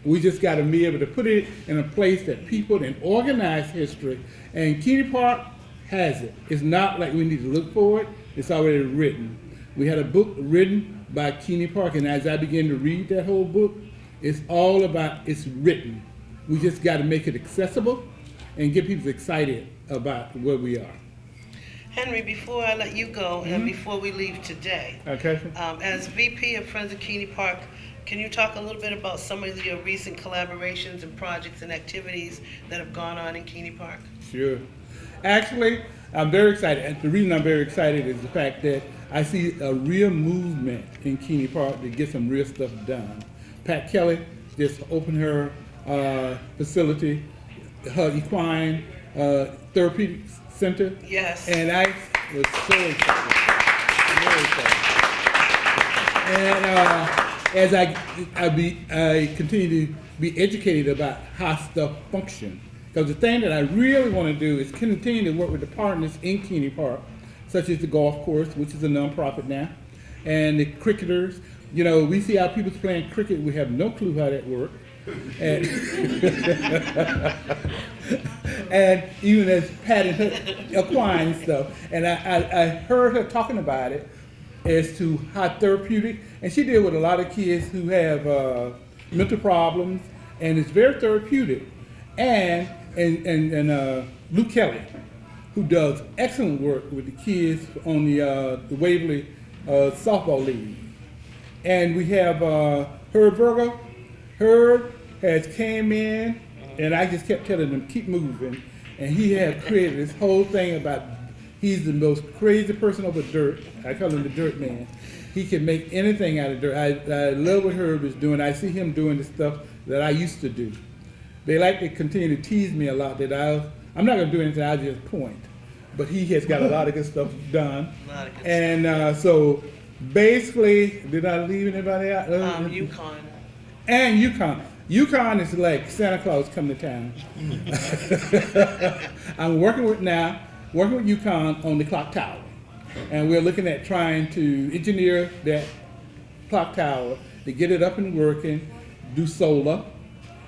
We just got to be able to put it in a place that people can organize history. And Keney Park has it. It's not like we need to look for it. It's already written. We had a book written by Keney Park, and as I began to read that whole book, it's all about, it's written. We just got to make it accessible and get people excited about where we are. Henry, before I let you go, and before we leave today, Okay. as VP of Friends of Keney Park, can you talk a little bit about some of your recent collaborations and projects and activities that have gone on in Keney Park? Sure. Actually, I'm very excited. And the reason I'm very excited is the fact that I see a real movement in Keney Park to get some real stuff done. Pat Kelly just opened her facility, her equine therapeutic center. Yes. And I was so excited. Very excited. And as I continue to be educated about how stuff functions. Because the thing that I really want to do is continue to work with the partners in Keney Park, such as the golf course, which is a nonprofit now, and the cricketers. You know, we see our people playing cricket, we have no clue how that works. And, and even as Patty equine stuff, and I heard her talking about it as to how therapeutic, and she deals with a lot of kids who have mental problems, and it's very therapeutic. And Luke Kelly, who does excellent work with the kids on the Waverly softball league. And we have Herb Virgo. Herb has came in, and I just kept telling him, keep moving. And he has created this whole thing about, he's the most crazy person over dirt. I call him the dirt man. He can make anything out of dirt. I love what Herb is doing. I see him doing the stuff that I used to do. They like to continue to tease me a lot that I'm not going to do anything, I'll just point. But he has got a lot of good stuff done. And so basically, did I leave anybody out? Yukon. And Yukon. Yukon is like Santa Claus coming to town. I'm working with Yukon on the clock tower. And we're looking at trying to engineer that clock tower to get it up and working, do solar.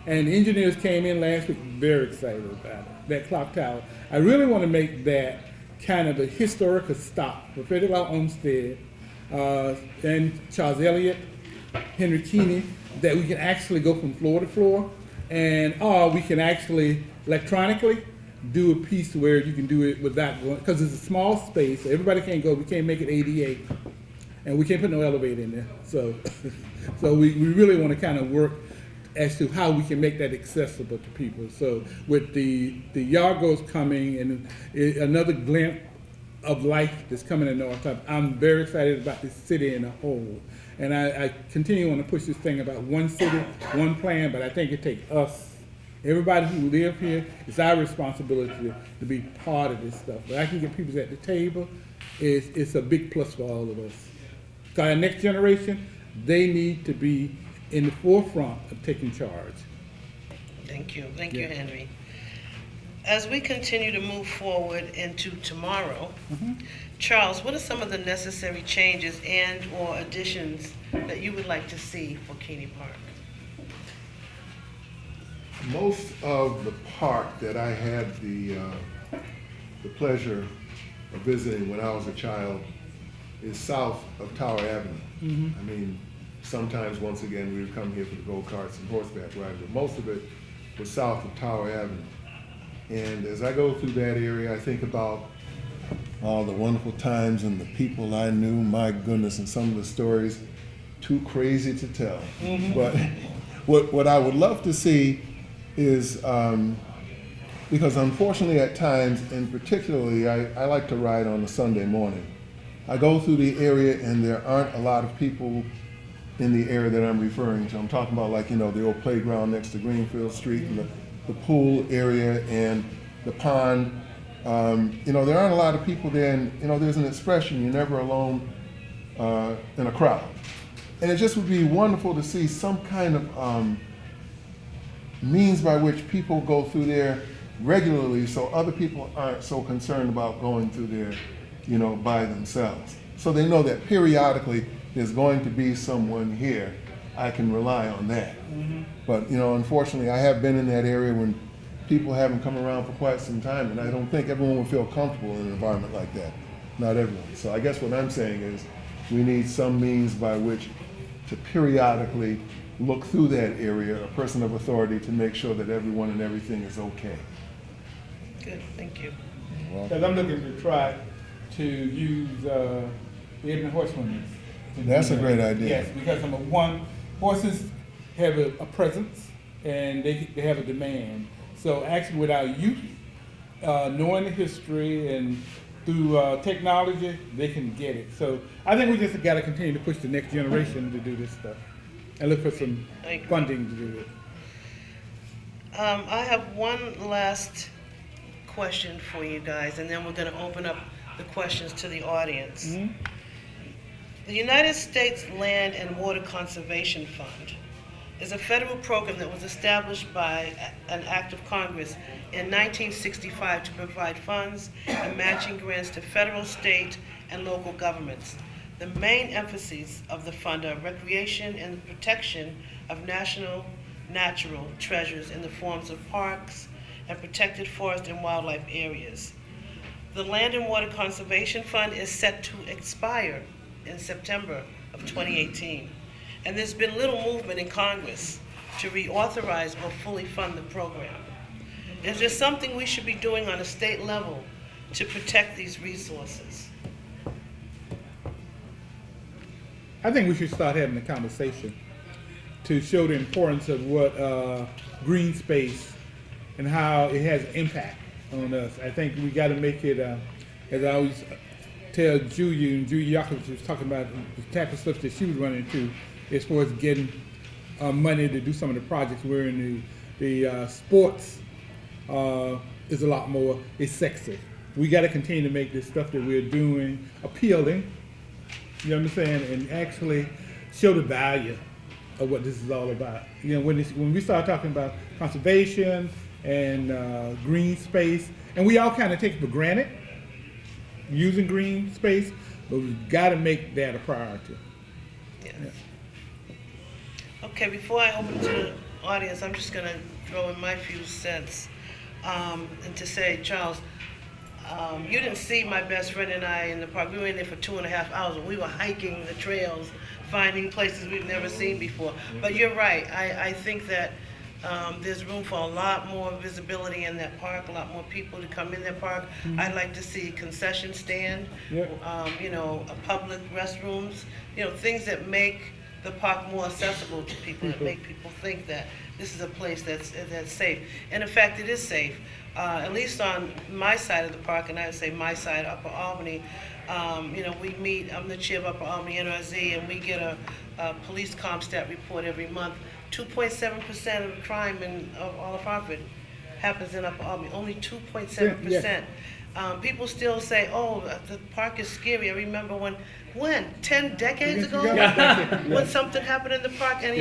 And the engineers came in last week, very excited about it, that clock tower. I really want to make that kind of a historical stop for Frederick Law Olmsted and Charles Elliott, Henry Keney, that we can actually go from floor to floor, and or we can actually electronically do a piece where you can do it without going, because it's a small space, so everybody can't go, we can't make it ADA, and we can't put no elevator in there. So, so we really want to kind of work as to how we can make that accessible to people. So with the Yargos coming and another glimpse of life that's coming in North Top, I'm very excited about this city in a whole. And I continue want to push this thing about one city, one plan, but I think it takes us, everybody who live here, it's our responsibility to be part of this stuff. But I can get people at the table, it's a big plus for all of us. Because our next generation, they need to be in the forefront of taking charge. Thank you, Henry. As we continue to move forward into tomorrow, Charles, what are some of the necessary changes and or additions that you would like to see for Keney Park? Most of the park that I had the pleasure of visiting when I was a child is south of Tower Avenue. I mean, sometimes, once again, we would come here for the go-karts and horseback riding, but most of it was south of Tower Avenue. And as I go through that area, I think about all the wonderful times and the people I knew, my goodness, and some of the stories, too crazy to tell. But what I would love to see is Because unfortunately at times, and particularly I like to ride on a Sunday morning, I go through the area and there aren't a lot of people in the area that I'm referring to. I'm talking about, like, the old playground next to Greenfield Street and the pool area and the pond. There aren't a lot of people there, and there's an expression, you're never alone in a crowd. And it just would be wonderful to see some kind of means by which people go through there regularly, so other people aren't so concerned about going through there, by themselves. So they know that periodically there's going to be someone here. I can rely on that. Mm-hmm. But, unfortunately, I have been in that area when people haven't come around for quite some time, and I don't think everyone would feel comfortable in an environment like that. Not everyone. So I guess what I'm saying is we need some means by which to periodically look through that area, a person of authority, to make sure that everyone and everything is okay. Good, thank you. Because I'm looking to try to use the Edmund horse swimmers. That's a great idea. Yes, because number one, horses have a presence and they have a demand. So actually with our youth, knowing the history and through technology, they can get it. So I think we just got to continue to push the next generation to do this stuff and look for some funding to do it. I have one last question for you guys, and then we're going to open up the questions to the audience. Mm-hmm. The United States Land and Water Conservation Fund is a federal program that was established by an act of Congress in 1965 to provide funds and matching grants to federal, state, and local governments. The main emphases of the fund are recreation and the protection of national natural treasures in the forms of parks and protected forest and wildlife areas. The Land and Water Conservation Fund is set to expire in September of 2018. And there's been little movement in Congress to reauthorize or fully fund the program. Is there something we should be doing on a state level to protect these resources? I think we should start having a conversation to show the importance of what green space and how it has impact on us. I think we got to make it, as I always tell Julia, and Julia Yakovich was talking about the type of stuff that she was running into as far as getting money to do some of the projects where in the sports is a lot more, it's sexy. We got to continue to make this stuff that we're doing appealing, you understand, and actually show the value of what this is all about. When we start talking about conservation and green space, and we all kind of take it for granted, using green space, but we've got to make that a priority. Yes. Yeah. Okay, before I open to the audience, I'm just going to throw in my few cents and to say, Charles, you didn't see my best friend and I in the park. We were in there for 2.5 hours, and we were hiking the trails, finding places we've never seen before. But you're right. I think that there's room for a lot more visibility in that park, a lot more people to come in that park. Mm-hmm. I'd like to see a concession stand, a public restrooms, things that make the park more accessible to people, that make people think that this is a place that's safe. And in fact, it is safe. At least on my side of the park, and I would say my side, Upper Albany, we meet, I'm the chair of Upper Albany NRZ, and we get a police CompStat report every month. 2.7% of crime in all of Hartford happens in Upper Albany, only 2.7%. People still say, oh, the park is scary. I remember when 10 decades ago, when something happened in the park, and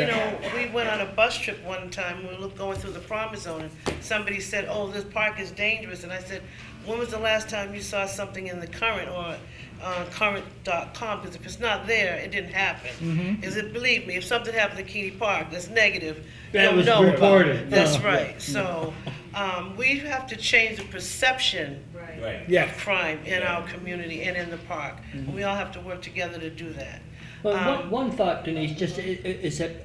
we went on a bus trip one time, we were going through the Promise Zone, and somebody said, oh, this park is dangerous, and I said, when was the last time you saw something in the Current or current.com? Because if it's not there, it didn't happen. Mm-hmm. Believe me, if something happened in Keney Park that's negative, that was reported. That's right. So we have to change the perception of crime in our community and in the park. Mm-hmm. And we all have to work together to do that. Well, one thought, Denise, just is that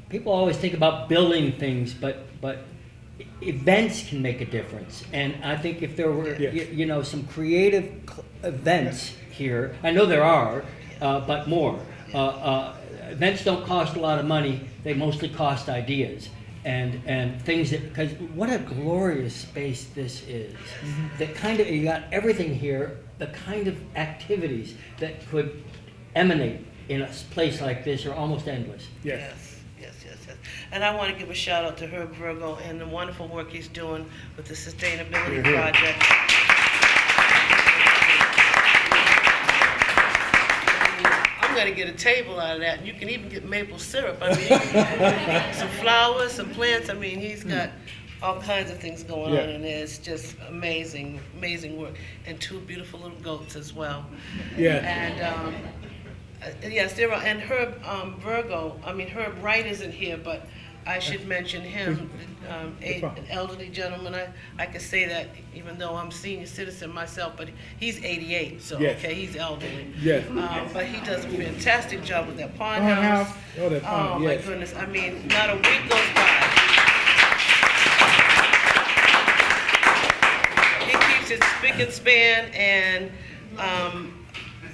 people always think about building things, but events can make a difference. And I think if there were, some creative events here, I know there are, but more. Events don't cost a lot of money. They mostly cost ideas. and things that, because what a glorious space this is. That kind of, you got everything here, the kind of activities that could emanate in a place like this are almost endless. Yes. Yes. And I want to give a shout out to Herb Virgo and the wonderful work he's doing with the sustainability project. I'm gonna get a table out of that, and you can even get maple syrup. I mean, some flowers, some plants. I mean, he's got all kinds of things going on in there. It's just amazing, amazing work. And 2 beautiful little goats as well. Yeah. And yes, there are. And Herb Herb Wright isn't here, but I should mention him, an elderly gentleman. I could say that even though I'm senior citizen myself, but he's 88, so Yes. okay, he's elderly. Yes. But he does a fantastic job with that pond Pond house. house. Oh, that pond, my yes. goodness, I mean, not a week goes by. He keeps it spick and span, and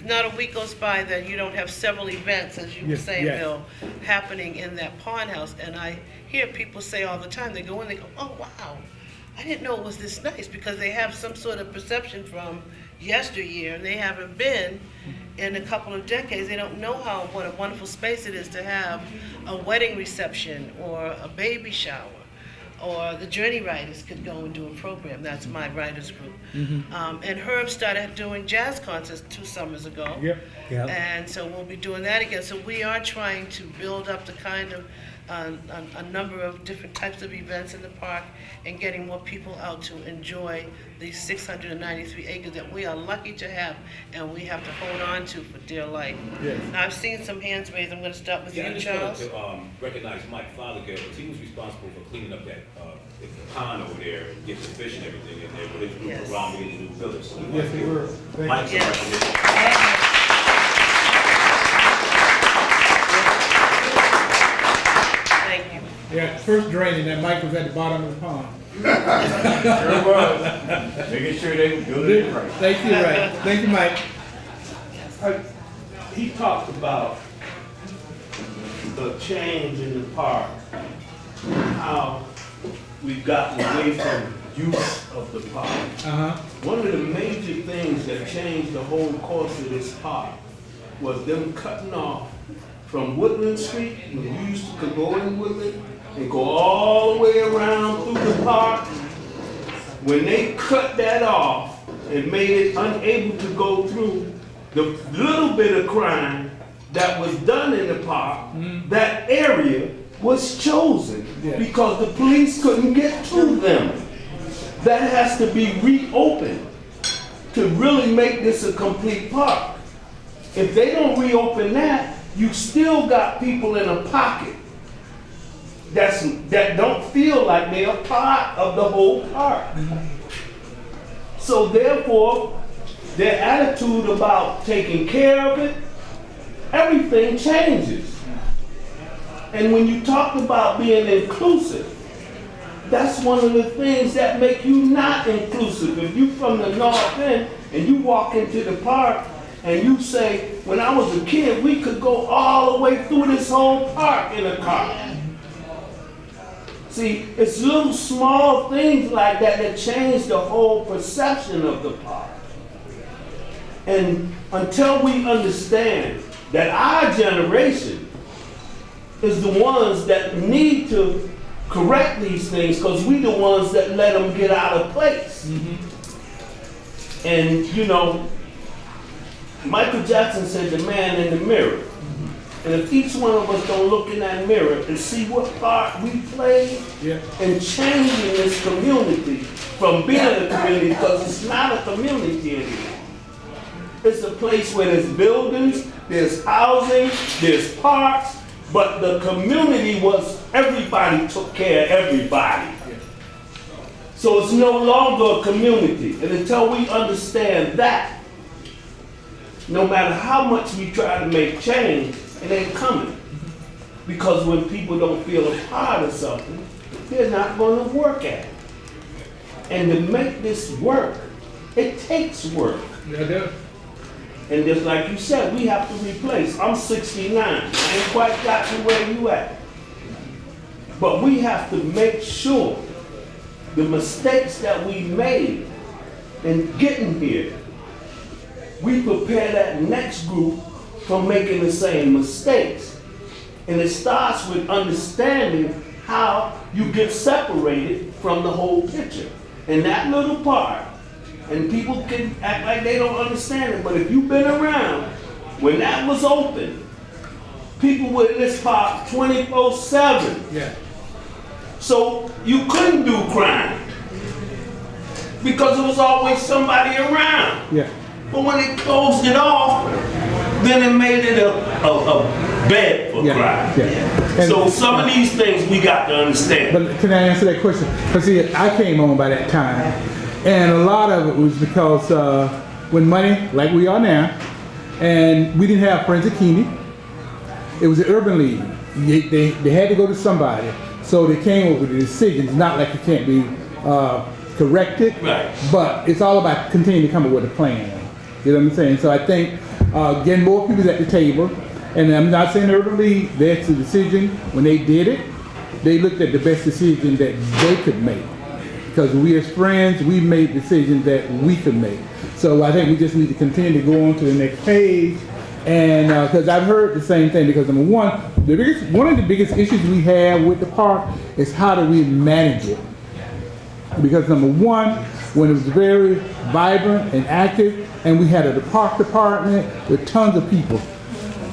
not a week goes by that you don't have several events, as you were Yes, saying, yes. Bill, happening in that pond house. And I hear people say all the time, they go in, they go, oh, wow, I didn't know it was this nice, because they have some sort of perception from yesteryear, and they haven't been in a couple of decades. They don't know what a wonderful space it is to have a wedding reception or a baby shower. Or the Journey Writers could go and do a program. That's my writers group. And Herb started doing jazz concerts 2 summers ago. Yep. And so we'll be doing that again. So we are trying to build up the kind of a number of different types of events in the park and getting more people out to enjoy these 693 acres that we are lucky to have and we have to hold on to for dear life. Yes. Now, I've seen some hands raised. I'm going to start with Yeah, I you, just Charles. wanted to recognize Mike Fothergill, because he was responsible for cleaning up that pond over there and getting the fish and everything in there, with his group Yes. around me in the new village. So Yes, they were. Thank you. Mike's a Yes. recognition. Thank you. Yeah, first draining, that Mike was at the bottom of the pond. Sure was. Making sure they were doing it right. Thank you, Ray. Thank you, Mike. He talked about the change in the park, how we've gotten away from use of the park. One of the major things that changed the whole course of this park was them cutting off from Woodland Street, when you used to go in Woodland, and go all the way around through the park. When they cut that off and made it unable to go through, the little bit of crime that was done in the park, that area was chosen because the police couldn't get to them. That has to be reopened to really make this a complete park. If they don't reopen that, you still got people in a pocket that don't feel like they're a part of the whole park. So therefore, their attitude about taking care of it, everything changes. And when you talk about being inclusive, that's one of the things that make you not inclusive. If you from the North End and you walk into the park and you say, when I was a kid, we could go all the way through this whole park in a car. See, it's little small things like that that change the whole perception of the park. And until we understand that our generation is the ones that need to correct these things, because we the ones that let them get out of place. And you know, Michael Jackson said the man in the mirror. And if each one of us don't look in that mirror and see what part we play in changing this community from being a community, because it's not a community anymore. It's a place where there's buildings, there's housing, there's parks, but the community was everybody took care of everybody. So it's no longer a community. And until we understand that, no matter how much we try to make change, it ain't coming. Because when people don't feel a part of something, they're not going to work at it. And to make this work, it takes work. And just like you said, we have to replace. I'm 69. I ain't quite got to where you at. But we have to make sure the mistakes that we made in getting here, we prepare that next group from making the same mistakes. And it starts with understanding how you get separated from the whole picture. And that little part, and people can act like they don't understand it, but if you've been around, when that was open, people were in this park 24/7. Yeah. So you couldn't do crime because there was always somebody around. Yeah. But when they closed it off, then it made it a bed for crime. Yeah. So some of these things we got to understand. But can I answer that question? Because see, I came on by that time, and a lot of it was because when money, like we are now, and we didn't have Friends of Keney, it was the Urban League. They had to go to somebody, so they came up with the decisions. Not like it can't be corrected, Right. but it's all about continuing to come up with a plan. You know what I'm saying? So I think getting more people at the table, and I'm not saying the Urban League, that's the decision. When they did it, they looked at the best decision that they could make. Because we as friends, we made decisions that we could make. So I think we just need to continue to go on to the next page. And because I've heard the same thing, because number one, one of the biggest issues we have with the park is how do we manage it? Because number one, when it was very vibrant and active, and we had a park department with tons of people,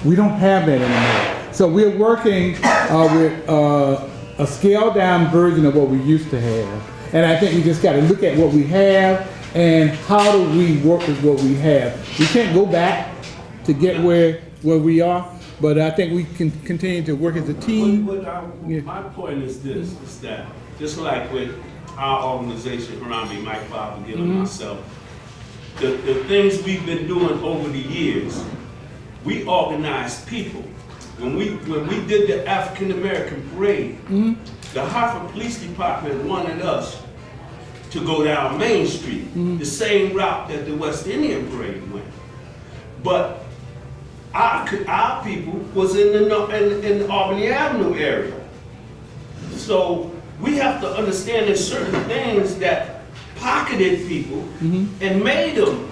we don't have that anymore. So we're working with a scaled down version of what we used to have. And I think we just got to look at what we have and how do we work with what we have. We can't go back to get where we are, but I think we can continue to work as a team. My point is this, is that just like with our organization around me, Mike Fothergill and myself, the things we've been doing over the years, we organized people. When we did the African American parade, the Hartford Police Department wanted us to go down Main Street, the same route that the West Indian parade went. But our people was in the Albany Avenue area. So we have to understand there's certain things that pocketed people and made them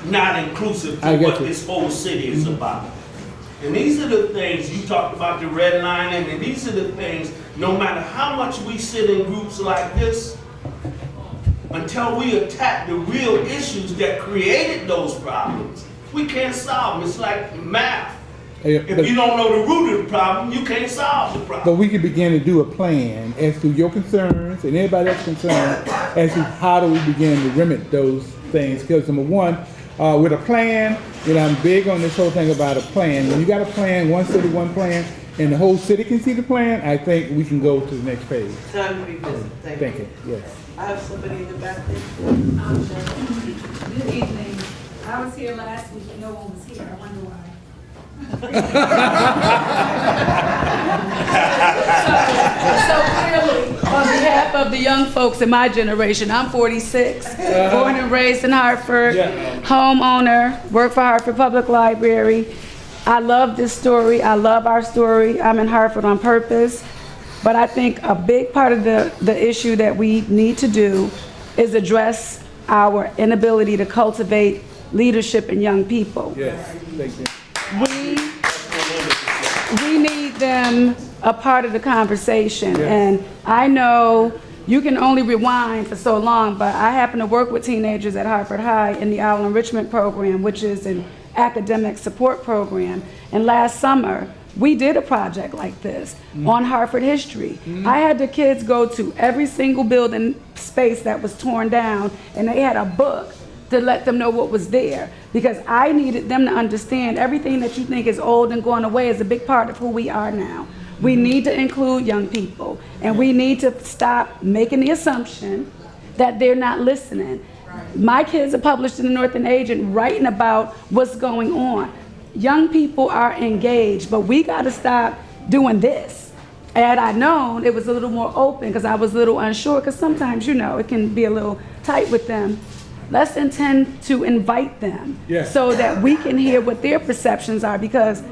not inclusive to what this whole city is about. And these are the things, you talked about the redlining, and these are the things, no matter how much we sit in groups like this, until we attack the real issues that created those problems, we can't solve them. It's like math. If you don't know the root of the problem, you can't solve the problem. But we can begin to do a plan as to your concerns and anybody else's concerns as to how do we begin to remedy those things. Because number one, with a plan, I'm big on this whole thing about a plan. When you got a plan, one city, one plan, and the whole city can see the plan, I think we can go to the next page. Time to revisit. Thank you. Yes. I have somebody in the back there. Good evening. I was here last week and no one was here. I wonder why. So clearly, on behalf of the young folks in my generation, I'm 46, born and raised in Hartford, homeowner, work for Hartford Public Library. I love this story. I love our story. I'm in Hartford on purpose. But I think a big part of the issue that we need to do is address our inability to cultivate leadership in young people. Yes. Thank you. We need them a part of the conversation. Yeah. And I know you can only rewind for so long, but I happen to work with teenagers at Hartford High in the Owl Enrichment Program, which is an academic support program. And last summer, we did a project like this on Hartford history. I had the kids go to every single building space that was torn down, and they had a book to let them know what was there, because I needed them to understand everything that you think is old and going away is a big part of who we are now. We need to include young people, and we need to stop making the assumption that they're not listening. My kids are published in the Northern Agent writing about what's going on. Young people are engaged, but we got to stop doing this. Had I known, it was a little more open, because I was a little unsure, because sometimes, it can be a little tight with them. Let's intend to invite them so that we can hear what their perceptions are, because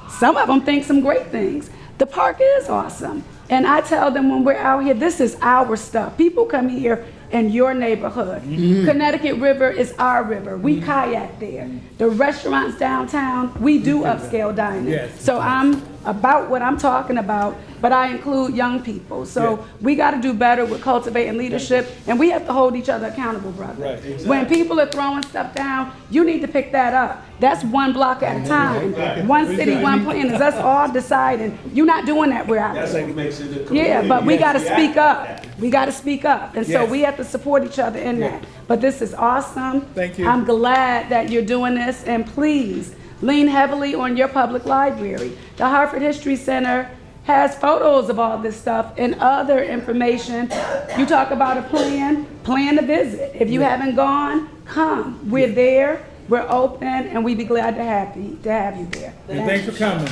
some of them think some great things. The park is awesome, And I tell them when we're out here, this is our stuff. People come here in your neighborhood. Connecticut River is our river. We kayak there. The restaurants downtown, we do upscale dining. Yes. So I'm about what I'm talking about, but I include young people. So we got to do better with cultivating leadership, and we have to hold each other accountable, brother. Right, exactly. When people are throwing stuff down, you need to pick that up. That's one block at a time. One city, one plan. Is us all deciding. You're not doing that where I That's live. what makes it a community. Yeah, but we You got to have speak react up. to that. We got to speak up. And so Yes. we have to support each other in that. But this is awesome. Thank you. I'm glad that you're doing this. And please lean heavily on your public library. The Hartford History Center has photos of all this stuff and other information. You talk about a plan to visit. If you haven't gone, come. We're there, we're open, and we'd be glad to have you there. And thanks for coming.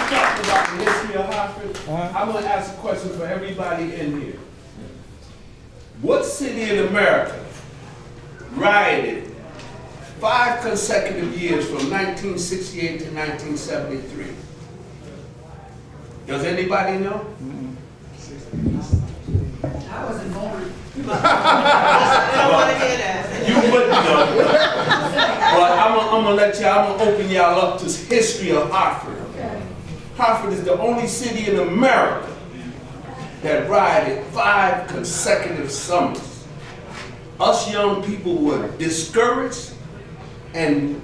Talking about the history of Hartford, I'm gonna ask a question for everybody in here. What city in America rioted 5 consecutive years from 1968 to 1973? Does anybody know? I wasn't born. You wouldn't know. But I'm gonna let y'all, I'm gonna open y'all up to history of Hartford. Hartford is the only city in America that rioted 5 consecutive summers. Us young people were discouraged, and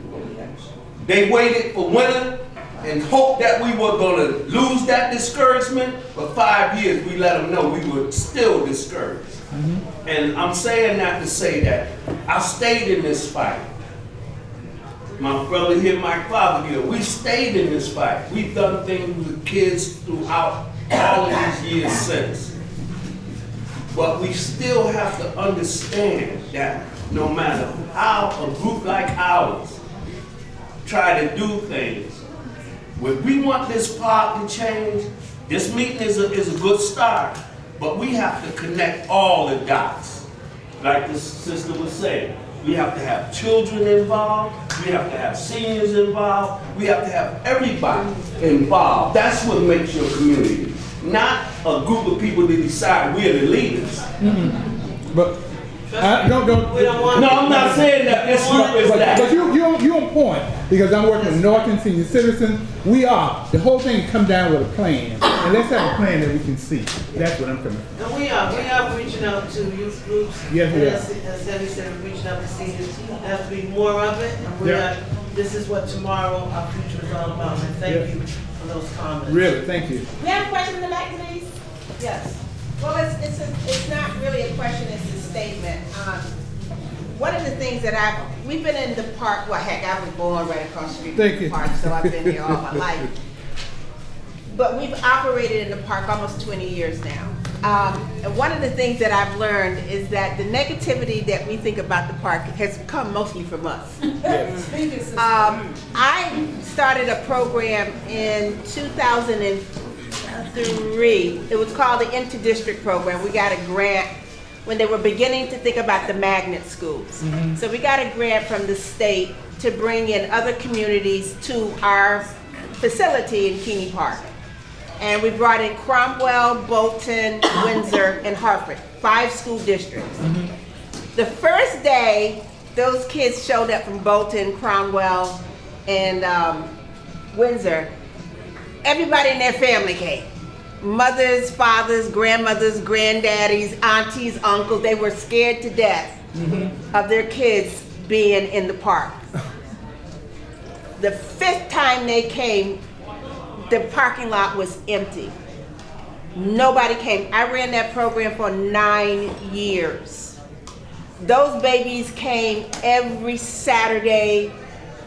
they waited for winter and hoped that we were gonna lose that discouragement. For 5 years, we let them know we were still discouraged. And I'm saying that to say that I stayed in this fight. My brother here, my father here, we stayed in this fight. We've done things with kids throughout all of these years since. But we still have to understand that no matter how a group like ours try to do things, when we want this park to change, this meeting is a good start, but we have to connect all the dots. Like this sister was saying, we have to have children involved, we have to have seniors involved, we have to have everybody involved. That's what makes your community, not a group of people that decide we're the leaders. But don't. No, I'm not saying that this group is that. But you're on point, because I'm working with Norton Senior Citizens. We are. The whole thing come down with a plan, and let's have a plan that we can see. That's what I'm coming from. And we are reaching out to youth groups. Yes, we are. As Debbie said, we're reaching out to seniors. There has to be more of it. And this is what tomorrow, our future is all about. And thank you for those comments. Really, thank you. We have a question in the back, please. Yes. Well, it's not really a question, it's a statement. One of the things that we've been in the park, well, heck, I was born right across the street from the park, so I've been here all my life. But we've operated in the park almost 20 years now. And one of the things that I've learned is that the negativity that we think about the park has come mostly from us. I started a program in 2003. It was called the Inter-District Program. We got a grant when they were beginning to think about the magnet schools. So we got a grant from the state to bring in other communities to our facility in Keney Park. And we brought in Cromwell, Bolton, Windsor, and Hartford, 5 school districts. The first day, those kids showed up from Bolton, Cromwell, and Windsor. Everybody in their family came. Mothers, fathers, grandmothers, granddaddies, aunties, uncles. They were scared to death of their kids being in the park. The 5th time they came, the parking lot was empty. Nobody came. I ran that program for 9 years. Those babies came every Saturday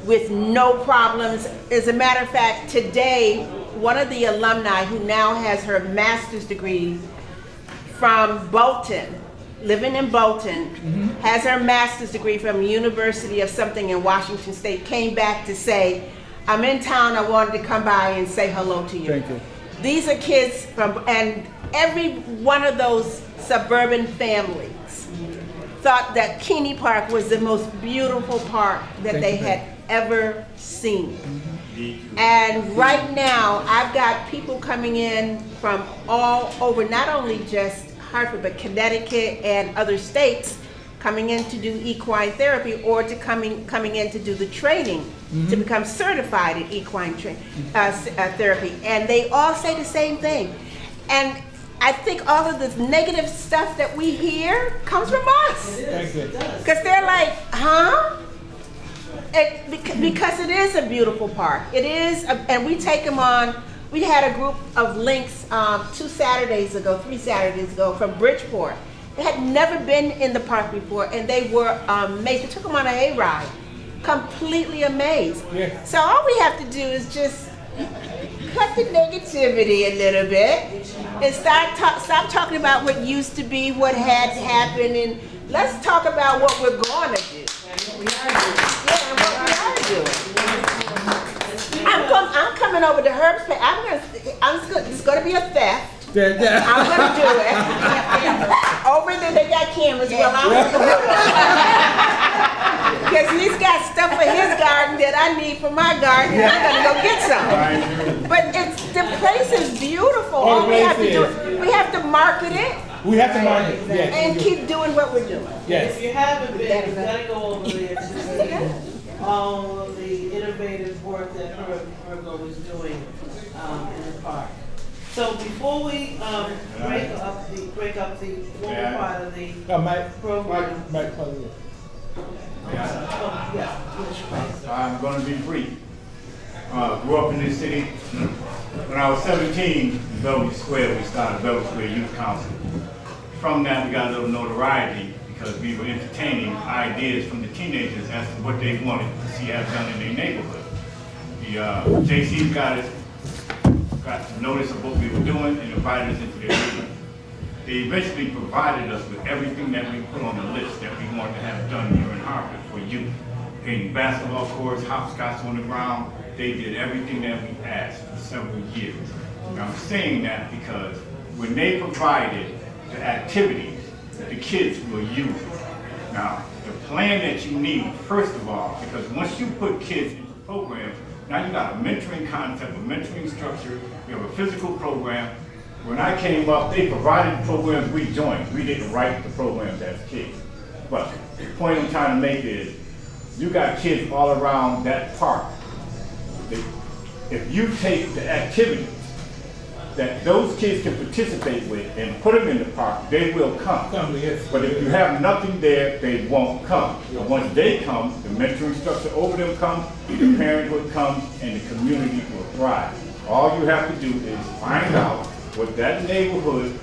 with no problems. As a matter of fact, today, one of the alumni who now has her master's degree from Bolton, living in Bolton, has her master's degree from University of something in Washington State, came back to say, I'm in town, I wanted to come by and say hello to you. Thank you. These are kids from, and every one of those suburban families thought that Keney Park was the most beautiful park that they had ever seen. And right now, I've got people coming in from all over, not only just Hartford, but Connecticut and other states coming in to do equine therapy or to coming in to do the training to become certified in equine therapy. And they all say the same thing. And I think all of this negative stuff that we hear comes from us. Because they're like, huh? Because it is a beautiful park. It is, and we take them on. We had a group of Lynx 3 Saturdays ago from Bridgeport. They had never been in the park before, and they were amazed. We took them on a hayride, completely amazed. Yeah. So all we have to do is just cut the negativity a little bit and stop talking about what used to be, what had happened, and let's talk about what we're going to do. I'm coming over to Herb's place. It's going to be a theft. I'm going to do it. Over there, they got cameras. Well, I'm going to do it. Because he's got stuff for his garden that I need for my garden, and I'm going to go get some. But the place is beautiful. All we have to do is we have to market it. We have to market it, yes. And keep doing what we're doing. Yes. If you haven't been, you gotta go over there to see all of the innovative work that Virgo is doing in the park. So before we break up the formal part of the program. I'm going to be brief. Grew up in this city. When I was 17, in Bellevue Square, we started Bellevue Square Youth Council. From that, we got a little notoriety because we were entertaining ideas from the teenagers as to what they wanted to see us done in their neighborhood. The JCs got to notice of what we were doing and invited us into their meeting. They eventually provided us with everything that we put on the list that we wanted to have done here in Hartford for youth. Painting basketball courts, hopscotch on the ground. They did everything that we asked for several years. And I'm saying that because when they provided the activities, the kids will use it. Now, the plan that you need, first of all, because once you put kids into programs, now you got a mentoring concept, a mentoring structure, you have a physical program. When I came up, they provided the programs we joined. We didn't write the programs as kids. But the point I'm trying to make is, you got kids all around that park. If you take the activities that those kids can participate with and put them in the park, they will come. But if you have nothing there, they won't come. But once they come, the mentoring structure over them comes, the parenthood comes, and the community will thrive. All you have to do is find out what that neighborhood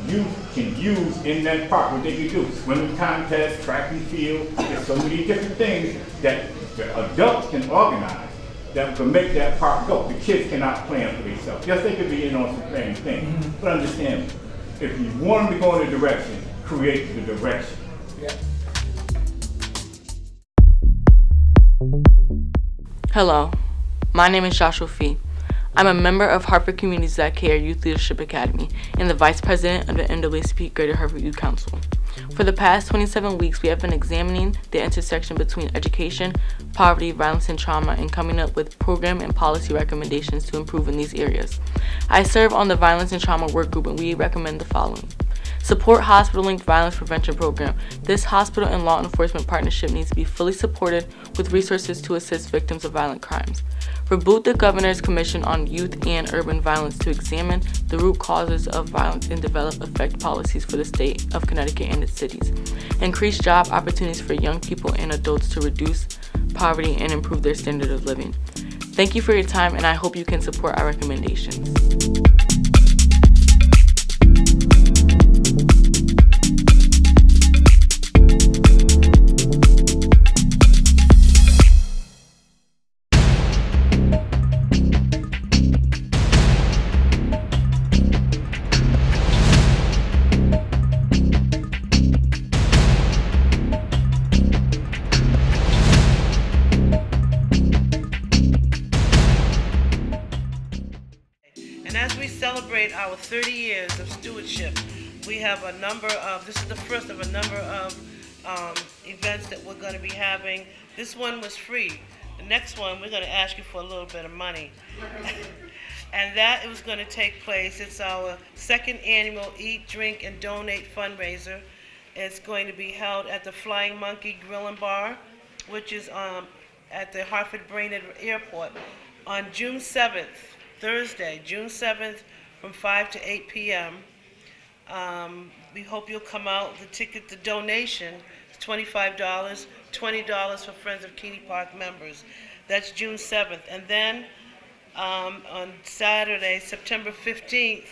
you can use in that park, what they can do. Swimming contests, track and field, there's so many different things that the adults can organize that can make that park go. The kids cannot plan for themselves. Yes, they could be in on some planning things, but understand, if you want them to go in a direction, create the direction. Yeah. Hello, my name is Joshua Fee. I'm a member of Hartford Communities That Care Youth Leadership Academy and the Vice President of the NAACP Greater Hartford Youth Council. For the past 27 weeks, we have been examining the intersection between education, poverty, violence, and trauma, and coming up with program and policy recommendations to improve in these areas. I serve on the Violence and Trauma Work Group, and we recommend the following. Support hospital-linked violence prevention program. This hospital and law enforcement partnership needs to be fully supported with resources to assist victims of violent crimes. Reboot the Governor's Commission on Youth and Urban Violence to examine the root causes of violence and develop effective policies for the state of Connecticut and its cities. Increase job opportunities for young people and adults to reduce poverty and improve their standard of living. Thank you for your time, and I hope you can support our recommendations. Our 30 years of stewardship. We have a number of, this is the first of a number of events that we're going to be having. This one was free. The next one, we're gonna ask you for a little bit of money. And that was gonna take place, it's our second annual Eat, Drink, and Donate fundraiser. It's going to be held at the Flying Monkey Grill and Bar, which is at the Hartford Brainerd Airport on June 7th, Thursday, June 7th, from 5 to 8 p.m. We hope you'll come out. The donation is $25, $20 for Friends of Keney Park members. That's June 7th. And then on Saturday, September 15th,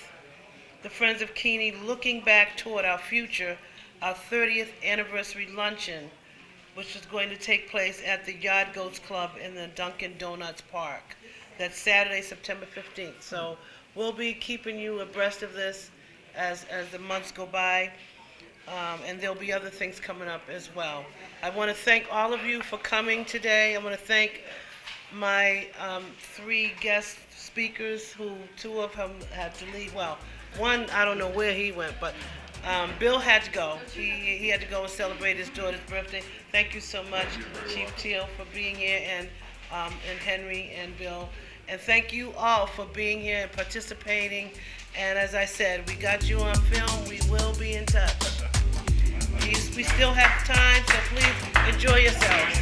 the Friends of Keney Looking Back Toward Our Future, our 30th anniversary luncheon, which is going to take place at the Yard Goats Club in the Dunkin' Donuts Park. That's Saturday, September 15th. So we'll be keeping you abreast of this as the months go by, and there'll be other things coming up as well. I want to thank all of you for coming today. I want to thank my 3 guest speakers, who 2 of them had to leave. Well, one, I don't know where he went, but Bill had to go. He had to go and celebrate his daughter's birthday. Thank you so much, Chief Teal, for being here, and Henry and Bill. And thank you all for being here and participating. And as I said, we got you on film. We will be in touch. We still have time, so please enjoy yourselves.